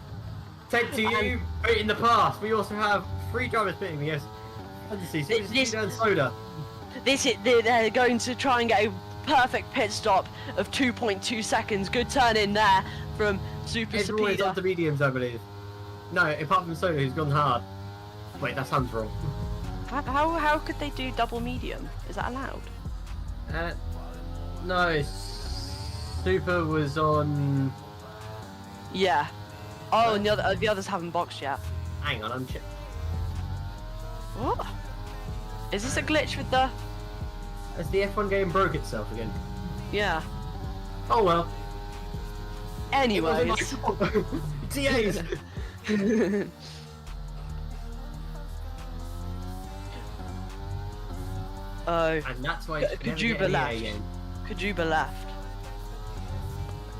Ted, to you. But in the past, we also have 3 drivers pitting against Super Speeder and Soda. They're going to try and get a perfect pit stop of 2.2 seconds. Good turn in there from Super Everyone is Speeder. onto mediums, I believe. No, apart from Soda, who's gone hard. Wait, that sounds wrong. How could they do double medium? Is that allowed? No, Super was on. Yeah. Oh, and the others haven't boxed yet. Hang on, I'm checking. What? Is this a glitch with the? As the F1 game broke itself again. Yeah. Oh well. Anyway. TAs. Oh. And that's why. you should never Kajuba get an EA left. game. Kajuba left.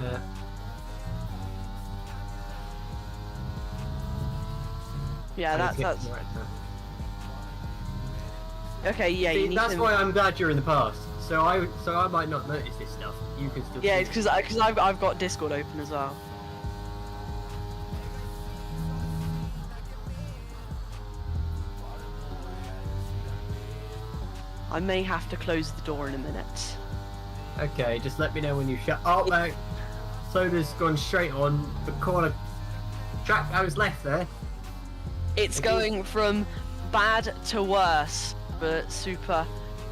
I Yeah, need to get that's. to the right time. Okay, yeah, you See, need that's to... why I'm glad you're in the past. So I might not notice this stuff. You can still. Yeah, see it's because I've got Discord open as well. I may have to close the door in a minute. Okay, just let me know when you shut. Oh, no. Soda's gone straight on the corner track. I was left there. It's going from bad to worse for Super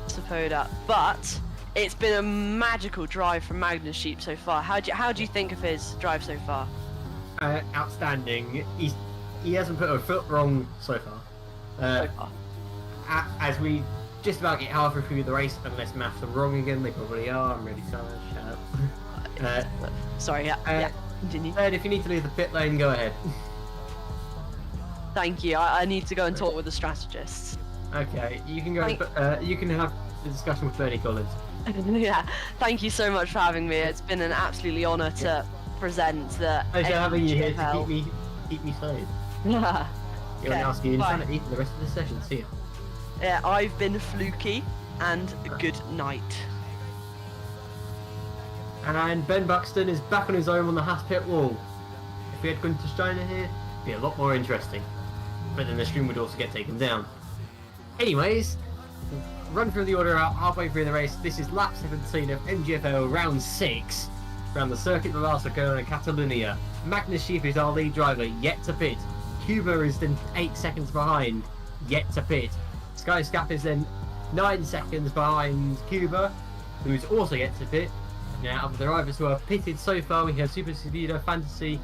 Sapoda, but it's been a magical drive from Magnus Sheep so far. How do you think of his drive so far? Outstanding. He hasn't put a foot wrong so far. So far. As we just about get halfway through the race, unless maths are wrong again, they probably are. I'm really sorry. Shut up. Sorry, yeah, continue. Ed, if you need to leave the pit lane, go ahead. Thank you. I need to go and talk with the strategists. Okay, you can go. You can have the discussion with Bernie Collins. Yeah, thank you so much for having me. It's been an absolutely honour to present the. Pleasure having you here to NGFL. keep me safe. Yeah. You're Okay, asking bye. insanity for the rest of the session. See ya. Yeah, I've been Fluky, and good night. And Ben Buxton is back on his own on the Haas pit wall. If we had Gunter Steiner here, it'd be a lot more interesting. But then the stream would also get taken down. Anyways, run through the order out halfway through the race. This is lap 17 of NGFL round 6 around the Circuit de Barcelona and Catalunya. Magnus Sheep is our lead driver, yet to pit. Cuba is then 8 seconds behind, yet to pit. Skyscap is then 9 seconds behind Cuba, who's also yet to pit. Now, of the drivers who have pitted so far, we have Super Speedo, Fantasy,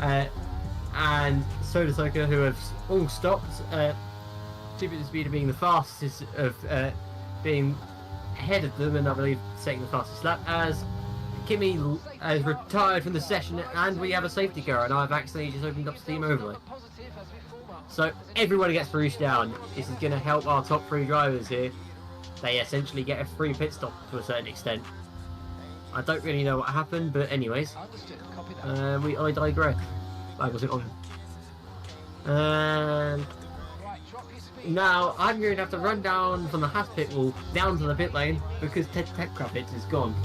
and Soda Soaker, who have all stopped. Super Speedo being the fastest of being ahead of them, and I believe setting the fastest lap, as Kimmy has retired from the session, and we have a safety car, and I've accidentally just opened up Steam Overlay. So everyone gets Rouge down. This is going to help our top 3 drivers here. They essentially get a free pit stop to a certain extent. I don't really know what happened, but anyways, I digress. I wasn't on. And now I'm going to have to run down from the Haas pit wall down to the pit lane because Ted Kravitz is gone.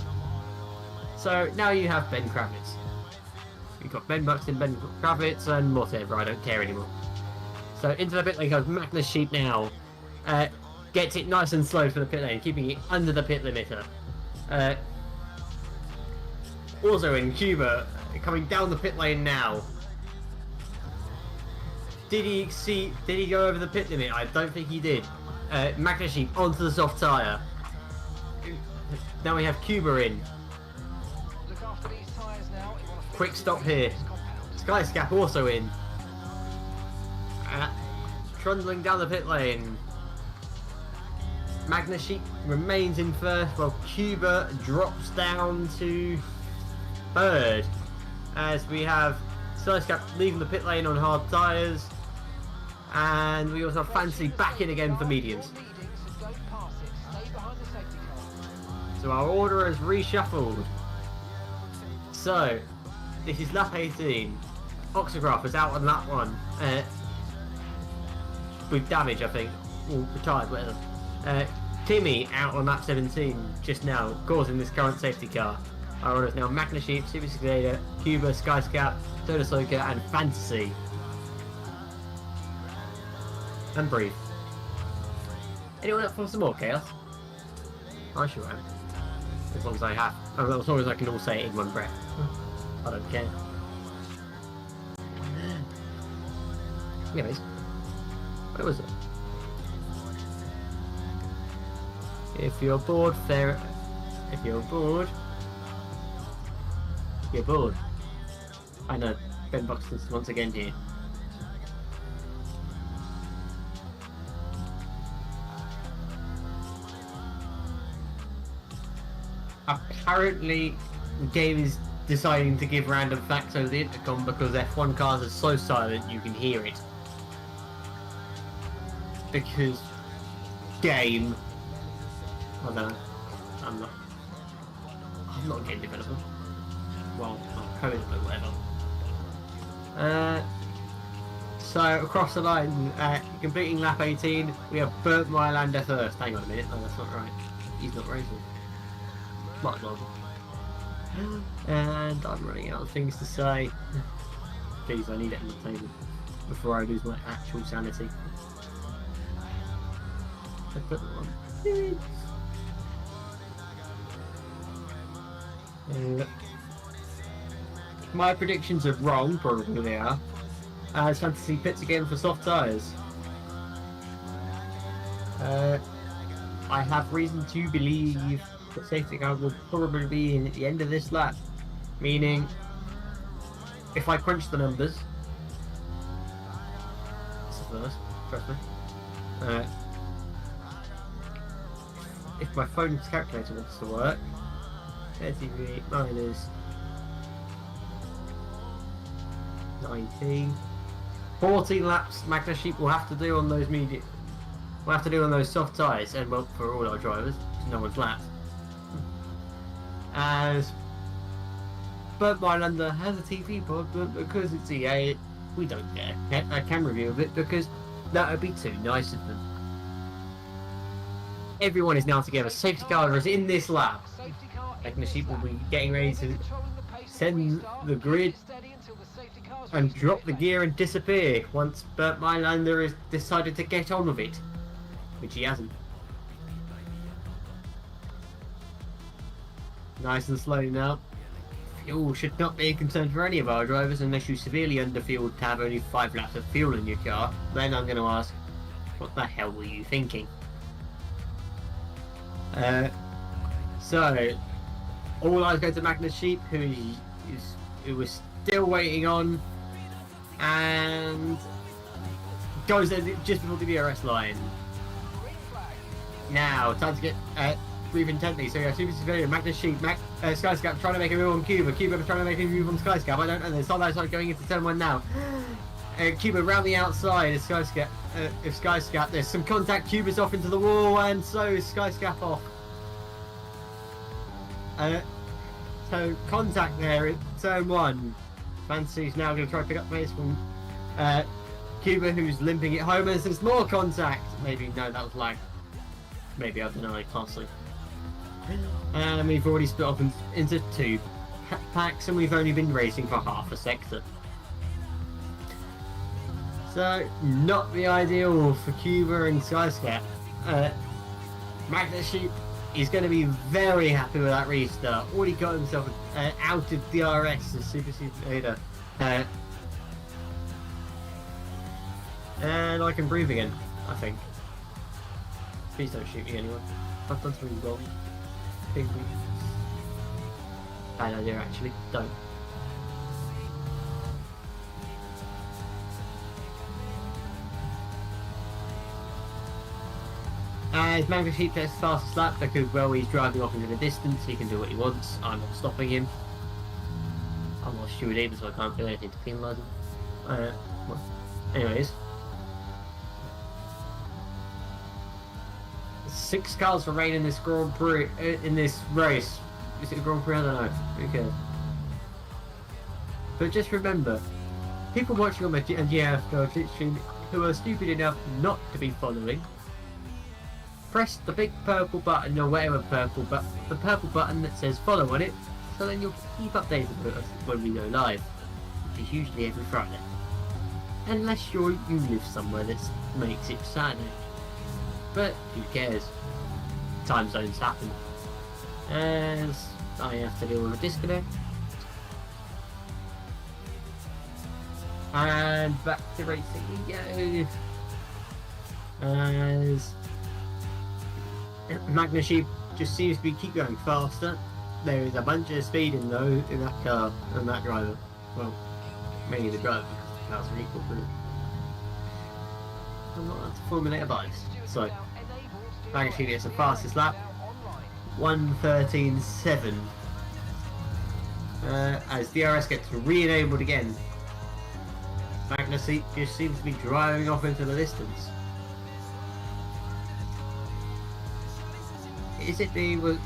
So now you have Ben Kravitz. You've got Ben Buxton, Ben Kravitz, and whatever. I don't care anymore. So into the pit lane goes Magnus Sheep now. Gets it nice and slow for the pit lane, keeping it under the pit limiter. Also in Cuba, coming down the pit lane now. Did he go over the pit limit? I don't think he did. Magnus Sheep onto the soft tyre. Now we have Cuba in. Quick stop here. Skyscap also in. Trundling down the pit lane. Magnus Sheep remains in first while Cuba drops down to third. As we have Skyscap leaving the pit lane on hard tyres. And we also have Fancy back in again for mediums. So our order has reshuffled. So, this is lap 18. Oxograph is out on that one. With damage, I think. Or retired, whatever. Timmy out on lap 17 just now, causing this current safety car. Our order is now Magnus Sheep, Super Excavator, Cuba, Skyscap, Soda Soaker, and Fantasy. And breathe. Anyone up for some more chaos? I sure am. As long as I have. As long as I can all say it in one breath. I don't care. Anyways. Where was it? If you're bored, fair. If you're bored. You're bored. I know. Ben Buxton's once again here. Apparently, the game is deciding to give random facts over the intercom because F1 cars are so silent you can hear it. Because game. I don't know. I'm not a game developer. Well, I'm coding or whatever. So across the line, completing lap 18, we have Bert Mylander first. Hang on a minute, no, that's not right. He's not racing. Might not. And I'm running out of things to say. Please, I need it on the table before I lose my actual sanity. I put them on. My predictions are wrong, probably they are. As Fantasy pits again for soft tyres. I have reason to believe that safety car will probably be in at the end of this lap. Meaning, if I crunch the numbers, this is first, trust me. If my phone's calculator wants to work, 30 minus 19. 14 laps Magna Sheep will have to do on those medium. We'll have to do on those soft tyres, and well, for all our drivers, because no one's lapped. As Bert Mylander has a TV pod, but because it's EA, we don't get a camera view of it because that would be too nice of them. Everyone is now together. Safety car is in this lap. Magna Sheep will be getting ready to send the grid and drop the gear and disappear once Bert Mylander has decided to get on with it, which he hasn't. Nice and slow now. Fuel should not be a concern for any of our drivers unless you severely underfueled to have only 5 laps of fuel in your car. Then I'm going to ask, what the hell were you thinking? So all eyes go to Magna Sheep, who was still waiting on, and goes there just before the DRS line. Now, time to get breathe intently. So we have Super Civilian, Magna Sheep, Skyscap trying to make a move on Cuba. Cuba trying to make a move on Skyscap. I don't know. There's some outside going into turn 1 now. Cuba round the outside of Skyscap. There's some contact. Cuba's off into the wall, and so is Skyscap off. So contact there at turn 1. Fantasy's now going to try to pick up pace from Cuba, who's limping it home, and there's more contact. Maybe, no, that was lag. Maybe, I don't know, possibly. And we've already split off into 2 packs, and we've only been racing for half a sector. So, not the ideal for Cuba and Skyscap. Magna Sheep is going to be very happy with that restart. Already got himself out of DRS as Super Leader. And I can breathe again, I think. Please don't shoot me anyway. I've done something wrong. Bad idea actually. Don't. As Magna Sheep gets fastest lap because, well, he's driving off into the distance, he can do what he wants. I'm not stopping him. I'm not steward either, so I can't do anything to penalise him. Well, anyways. 6 cars remain in this Grand Prix, in this race. Is it a Grand Prix? I don't know. Who cares? But just remember, people watching on my NGFL stream who are stupid enough not to be following, press the big purple button or whatever purple, but the purple button that says follow on it, so then you'll keep updated with us when we go live, which is usually every Friday. Unless you live somewhere that makes it Saturday. But who cares? Time zones happen. As I have to deal with a disconnect. And back to racing we go. As Magna Sheep just seems to keep going faster. There is a bunch of speed in that car and that driver. Well, mainly the driver because the cars are equal. But I'm not allowed to formulate a bias. So, Magna Sheep gets the fastest lap. 1:13.7. As DRS gets re-enabled again. Magna Sheep just seems to be driving off into the distance. Is it the...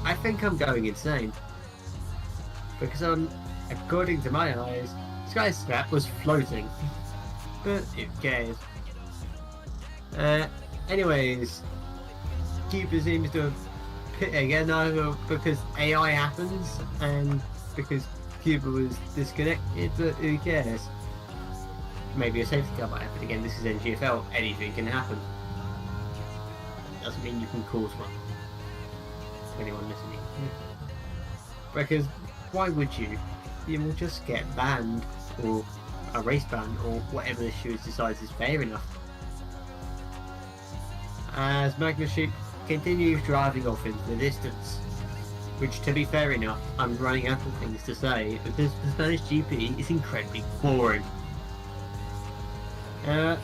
I think I'm going insane. Because according to my eyes, Skyscrap was floating. But who cares? Anyways, Cuba seems to have pit again, either because AI happens and because Cuba was disconnected, but who cares? Maybe a safety car might happen again. This is NGFL, anything can happen. Doesn't mean you can cause one. Anyone listening. Because why would you? You will just get banned, or a race ban, or whatever the shoes decides is fair enough. As Magnus Sheep continues driving off into the distance, which, to be fair enough, I'm running out of things to say because the Spanish GP is incredibly boring. Oh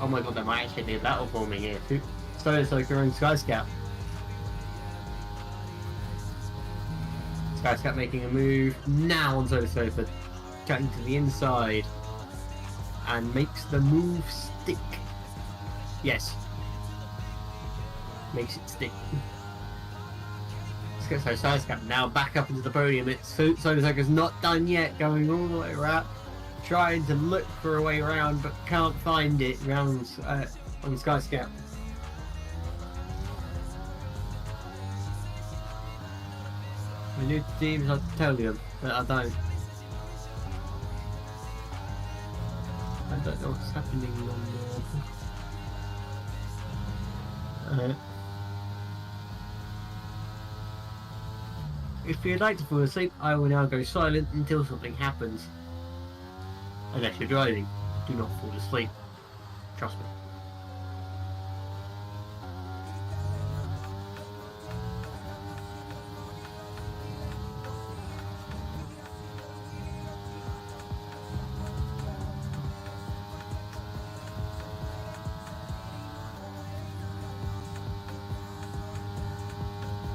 my god, there might actually be a battle forming here. Soka and Skyscap. Skyscap making a move now on Soka, cutting to the inside, and makes the move stick. Yes. Makes it stick. So Skyscap now back up into the podium. Soka's not done yet, going all the way around, trying to look for a way around, but can't find it round on Skyscap. My new teams, I'll tell you, but I don't. I don't know what's happening on there. If you'd like to fall asleep, I will now go silent until something happens. Unless you're driving, do not fall asleep. Trust me.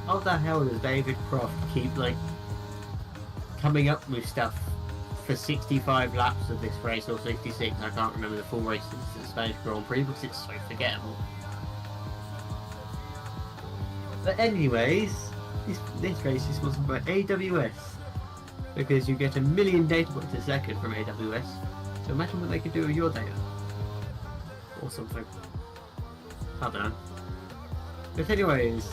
How the hell does David Croft keep coming up with stuff for 65 laps of this race, or 66? I can't remember the full race since the Spanish Grand Prix because it's so forgettable. But anyways, this race is sponsored by AWS because you get 1 million data points a second from AWS. So imagine what they could do with your data, or something. I don't know. But anyways,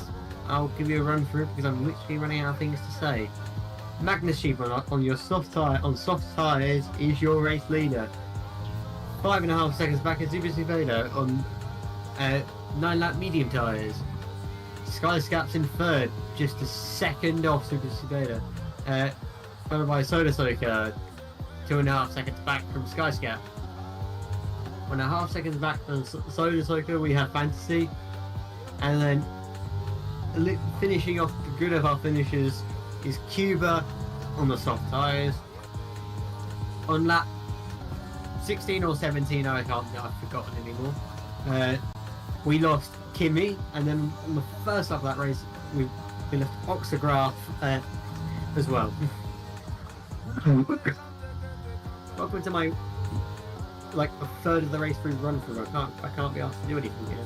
I'll give you a run through because I'm literally running out of things to say. Magnus Sheep on your soft tyres is your race leader. 5.5 seconds back at Super Civada on 9-lap medium tyres. Skyscap's in third, just a second off Super Civada. Followed by Soka, 2.5 seconds back from Skyscap. 1.5 seconds back from Soka we have Fantasy, and then finishing off the good of our finishers is Cuba on the soft tyres. On lap 16 or 17, I've forgotten anymore. We lost Kimi, and then on the first lap of that race, we lost Oxograph as well. Welcome to my a third of the race through run through. I can't be asked to do anything here.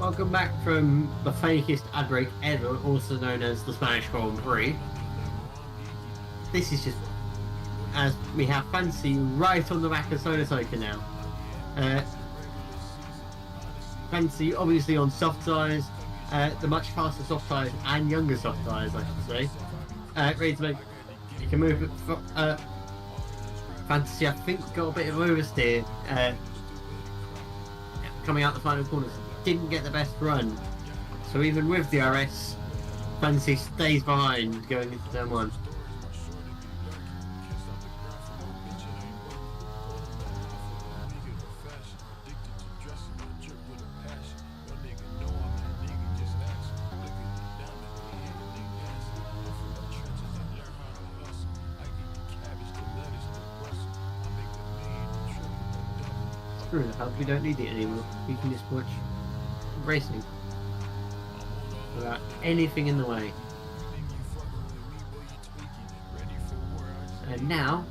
Welcome back from the fakest ad break ever, also known as the Spanish Grand Prix. This is just as we have Fancy right on the back of Soka now. Fancy obviously on soft tyres, the much faster soft tyres and younger soft tyres, I should say. Ready to make, you can move it. Fantasy, I think, got a bit of oversteer coming out the final corners. Didn't get the best run, so even with the RS, Fantasy stays behind going into turn 1. screw the hell, we don't need it anymore. We can just watch racing without anything in the way. And now,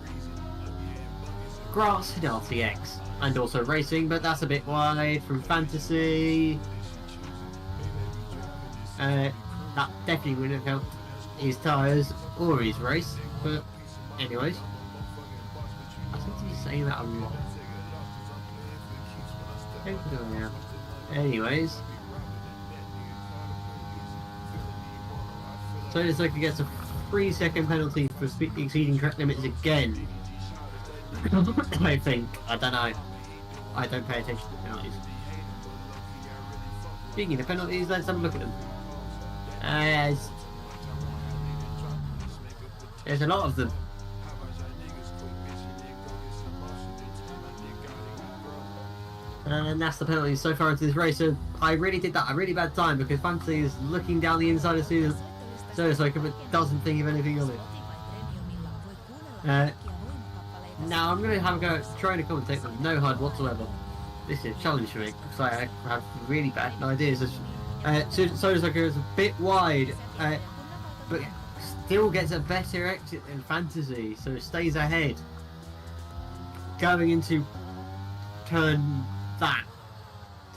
grass and RTX, and also racing, but that's a bit wide from fantasy. That definitely wouldn't have helped his tyres or his race, but anyways. I seem to be saying that a lot. Anyways. So it's like he gets a 3-second penalty for exceeding track limits again. I think. I don't know. I don't pay attention to penalties. Speaking of penalties, let's have a look at them. There's a lot of them. And that's the penalties so far into this race. So I really did that a really bad time because Fantasy is looking down the inside of the circle but doesn't think of anything of it. Now I'm going to have a go at trying to commentate with no HUD whatsoever. This is a challenge for me because I have really bad ideas. Circle is a bit wide, but still gets a better exit than Fantasy, so it stays ahead. Going into turn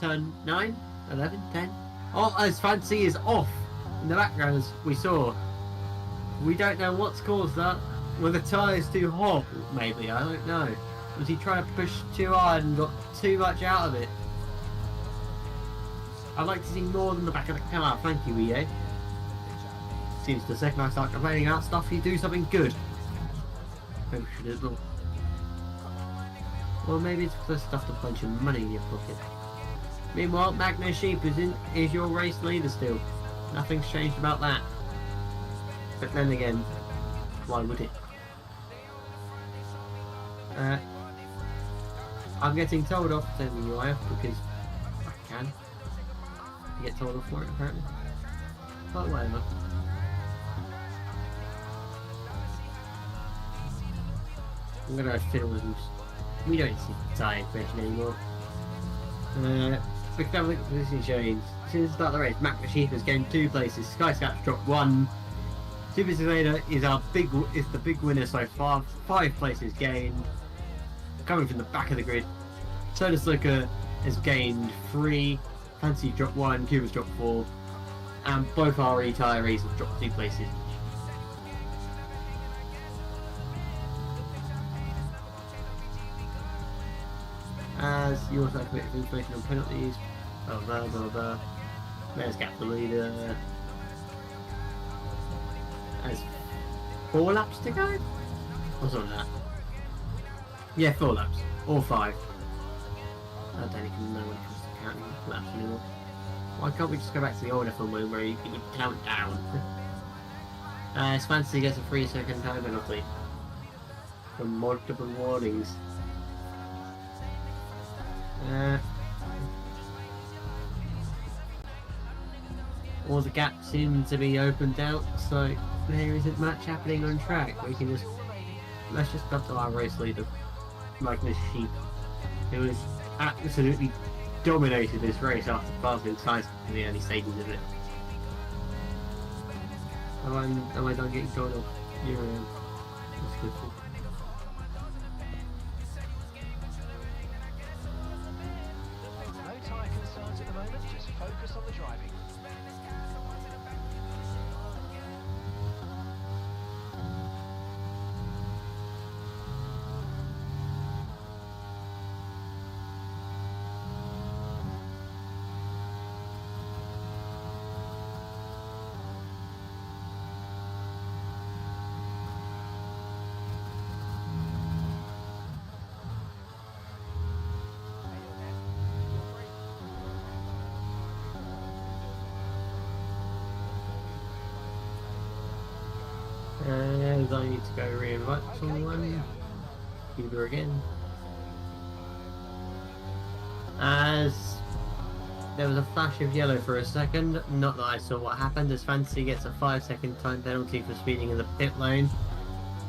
9, 11, 10. Oh, as Fantasy is off in the background, as we saw. We don't know what's caused that. Were the tyres too hot? Maybe, I don't know. Was he trying to push too hard and got too much out of it? I'd like to see more than the back of the car, thank you EA. Seems the second I start complaining about stuff, you do something good. Maybe we should have. Well, maybe it's because I stuffed a bunch of money in your pocket. Meanwhile, Magnus Sheep is your race leader still. Nothing's changed about that. But then again, why would it? I'm getting told off for sending you IF because I can. You get told off for it apparently. But whatever. I'm gonna fiddle with them. We don't see tyre information anymore. We can have a look at the position showing. Since the start of the race, Mac Sheep has gained 2 places. Skyscap's dropped 1. Super Cicada is the big winner so far. 5 places gained. Coming from the back of the grid. Soda Slicker has gained 3. Fancy dropped 1. Cuba's dropped 4. And both our retirees have dropped 2 places each. As you also have a bit of information on penalties. Blah blah blah. There's Gap the leader. There's 4 laps to go? Or something like that. Yeah, 4 laps. Or 5. I don't even know when it comes to counting laps anymore. Why can't we just go back to the old F1 one where you can count down? Fantasy gets a 3-second time penalty. From multiple warnings. All the gaps seem to be opened out, so there isn't much happening on track. Let's just go to our race leader, Magnus Sheep, who has absolutely dominated this race after passing Tyson in the early stages of it. Am I done getting told off? Yeah, that's good. No tyre concerns at the moment, just focus on the driving. And I need to go re-invite someone. Either again. As there was a flash of yellow for a second, not that I saw what happened, as Fantasy gets a 5-second time penalty for speeding in the pit lane.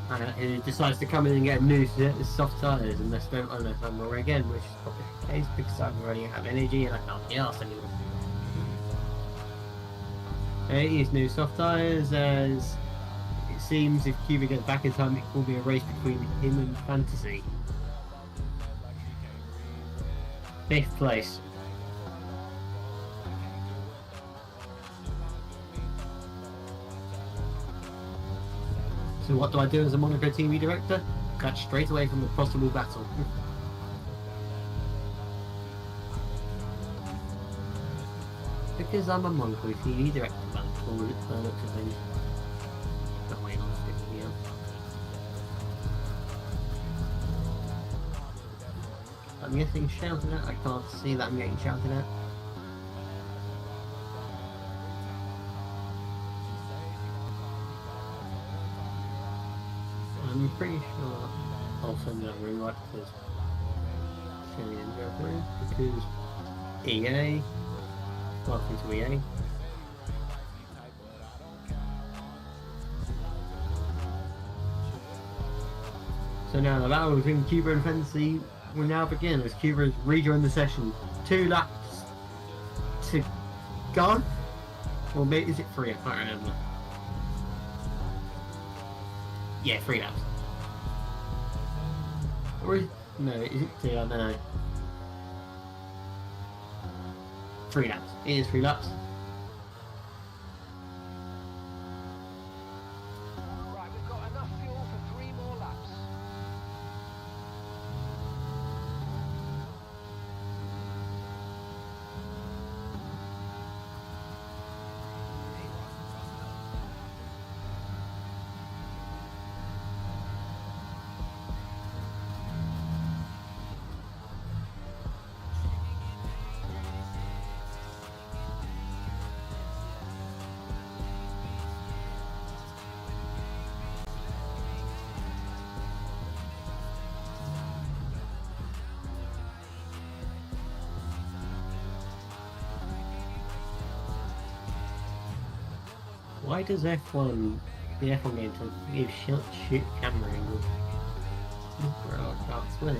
who decides to come in and get a new set of soft tyres unless I'm wrong again, which is probably the case because I'm running out of energy and I can't be arsed anymore. He needs new soft tyres as it seems if Cuba gets back in time it will be a race between him and Fantasy. 5th place. So what do I do as a Monaco TV director? Cut straight away from the possible battle. Because I'm a Monaco TV director, man. All the looks of things. Not way on sticking out. I'm getting shouted at. I can't see that I'm getting shouted at. I'm pretty sure I'll send that rewrite because EA, welcome to EA. So now the battle between Cuba and Fantasy will now begin as Cuba has rejoined the session. 2 laps to go, or maybe is it 3? I can't remember. Yeah, 3 laps. Or is it, no, is it 2? I don't know. 3 laps. It is 3 laps. Right, we've got enough fuel for 3 more laps. Why does F1, the F1 game, to give shit camera angles? Oh, I can't swear.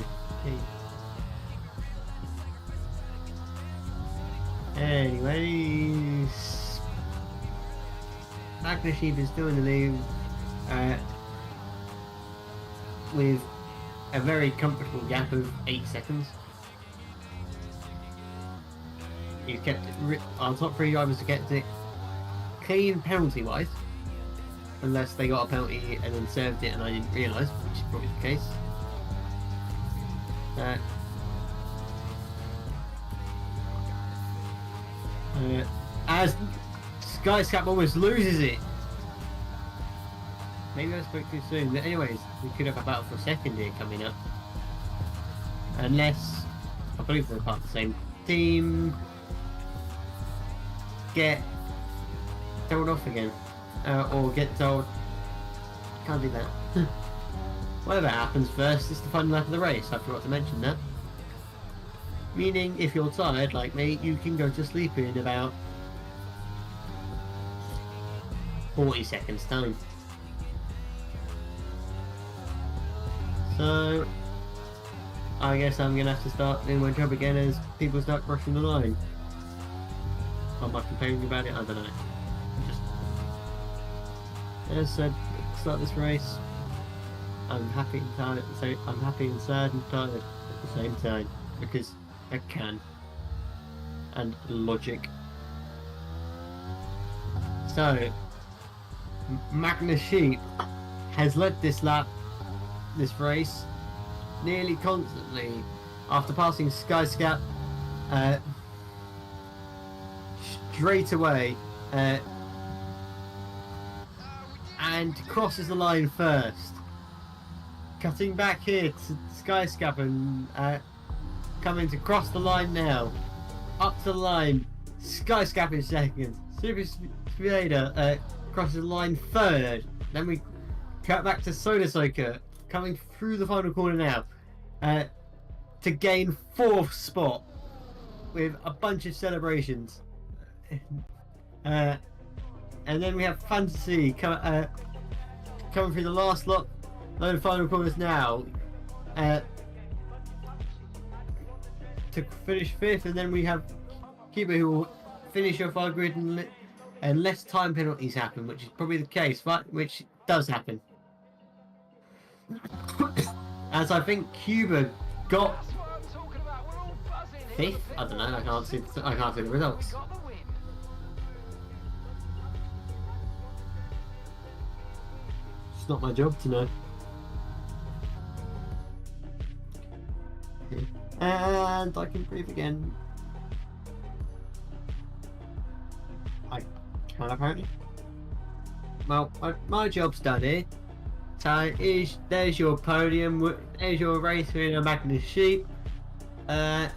Anyways, Magnus Sheep is still in the lead with a very comfortable gap of 8 seconds. He's kept it our top 3 drivers to get it clean penalty wise, unless they got a penalty and then served it and I didn't realise, which is probably the case. As Skyscap almost loses it. Maybe I spoke too soon, but anyways, we could have a battle for second here coming up. Unless, I believe they're part of the same team, get told off again. Or get told, can't do that. Whatever happens first, it's the final lap of the race, I forgot to mention that. Meaning, if you're tired like me, you can go to sleep in about 40 seconds time. So, I guess I'm gonna have to start doing my job again as people start crossing the line. Am I complaining about it? I don't know. Just, as I said, start this race. I'm happy and tired at the same. I'm happy and sad and tired at the same time because I can. And logic. So, Magnus Sheep has led this race, nearly constantly after passing Skyscap straight away and crosses the line first. Cutting back here to Skyscap and coming to cross the line now. Up to the line, Skyscap in second. Super Spider crosses the line third. Then we cut back to Soda Soaker coming through the final corner now to gain 4th spot with a bunch of celebrations. And then we have Fantasy coming through the last lot the final corners now. To finish 5th, and then we have Cuba who will finish off our grid unless time penalties happen, which is probably the case, but which does happen. As I think Cuba got 5th. I don't know. I can't see the results. It's not my job to know. And I can breathe again. I can apparently. Well, my job's done here. So there's your podium. There's your race winner, Magnus Sheep. It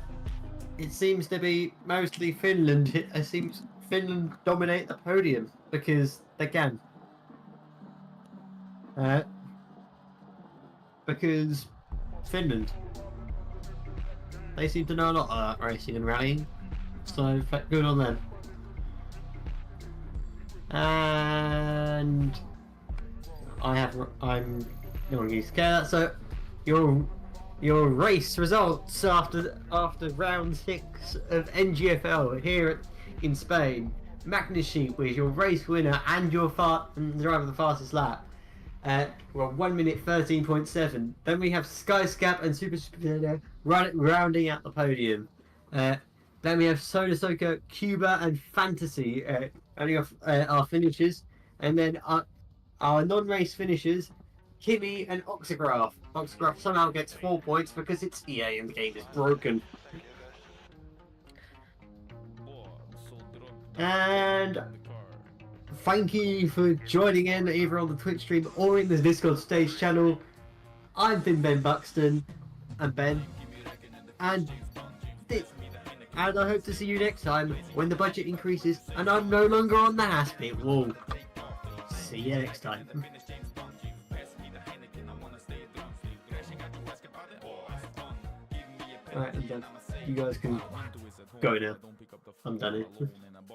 seems to be mostly Finland. It seems Finland dominate the podium because they can. Because Finland. They seem to know a lot about racing and rallying, so good on them. And I'm no one can scare that. So your race results after round 6 of NGFL here in Spain. Magnus Sheep was your race winner and your driver the fastest lap. Well, 1 minute 13.7. Then we have Skyscap and Super Speedo rounding out the podium. Then we have Soda Soaker, Cuba, and Fantasy only off our finishers, and then our non-race finishers, Kimmy and Oxograph. Oxograph somehow gets 4 points because it's EA and the game is broken. And thank you for joining in either on the Twitch stream or in the Discord stage channel. I've been Ben Buxton, and Ben, and I hope to see you next time when the budget increases and I'm no longer on the Haspit wall. See you next time. Alright, I'm done. You guys can go now. I'm done here.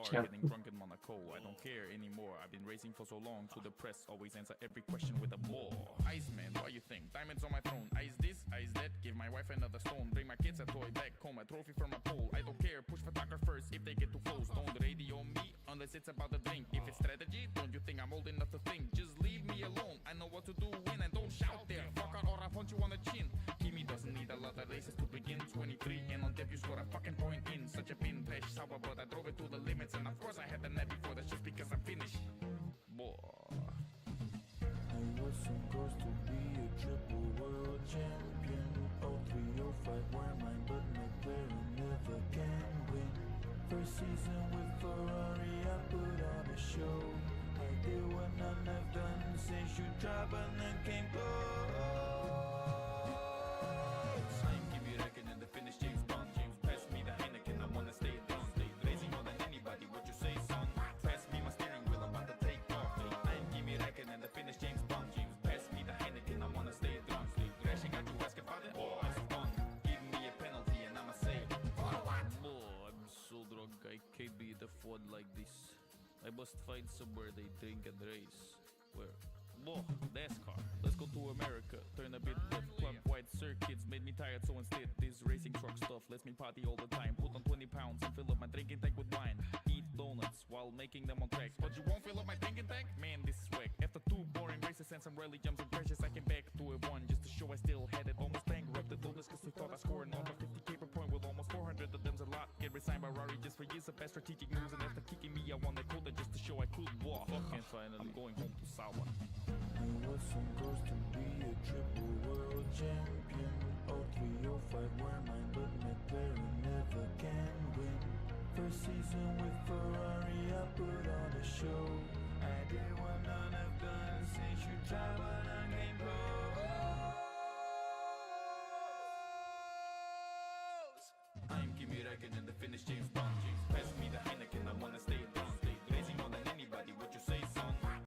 Ciao. I don't care anymore. I've been racing for so long. To the press, always answer every question with a more. Iceman, what you think? Diamonds on my throne. Ice this, ice that. Give my wife another stone. Bring my kids a toy back home. A trophy from a pole. I don't care. Push photographers if they get too close. Don't radio me unless it's about the drink. If it's strategy, don't you think I'm old enough to think? Just leave me alone. I know what to do when I don't shout there. Fuck out or I punch you on the chin. Kimi doesn't need a lot of races to begin. 23 and on debut score a fucking point in. Such a vintage sour, but I drove it to the limits. And of course I had the net before. That's just because I'm finished. Boy. I was supposed to be a triple world champion. 0305 were mine, but McLaren never can win. First season with Ferrari, I put on a show. I did what none have done since you tried, but none came close. I'm Kimi Räikkönen, the Finnish James Bond. James, pass me the Heineken, I wanna stay down. Stay racing more than anybody, what you say, son? Pass me my steering wheel, I'm about to take off. I'm Kimi Räikkönen, the Finnish James Bond. James, pass me the Heineken, I wanna stay down. Stay crashing, got you asking about it. Oh, it's fun. Give me a penalty and I'ma say, oh, I'm so drunk, I can't be the Ford like this. I must find somewhere they drink and race. Where? Whoa, NASCAR. Let's go to America. Turn a bit left. Club wide circuits made me tired, so instead this racing truck stuff lets me party all the time. Put on 20 pounds and fill up my drinking tank with wine. Eat donuts while making them on track. But you won't fill up my drinking tank? Man, this is whack. After 2 boring races and some rally jumps and crashes, I came back to a 1 just to show I still had it. Almost bankrupted owners cause they thought I scored an over 50k per point with almost 400 of them's a lot. Get resigned by Rari just for years of bad strategic moves, and after kicking me I won the quota just to show I could walk. And finally I'm going home to Sawa. I was supposed to be a triple world champion. 0305 were mine, but McLaren never can win. First season with Ferrari, I put on a show. I did what none have done since you tried, but none came close. I'm Kimi Räikkönen, the Finnish James Bond.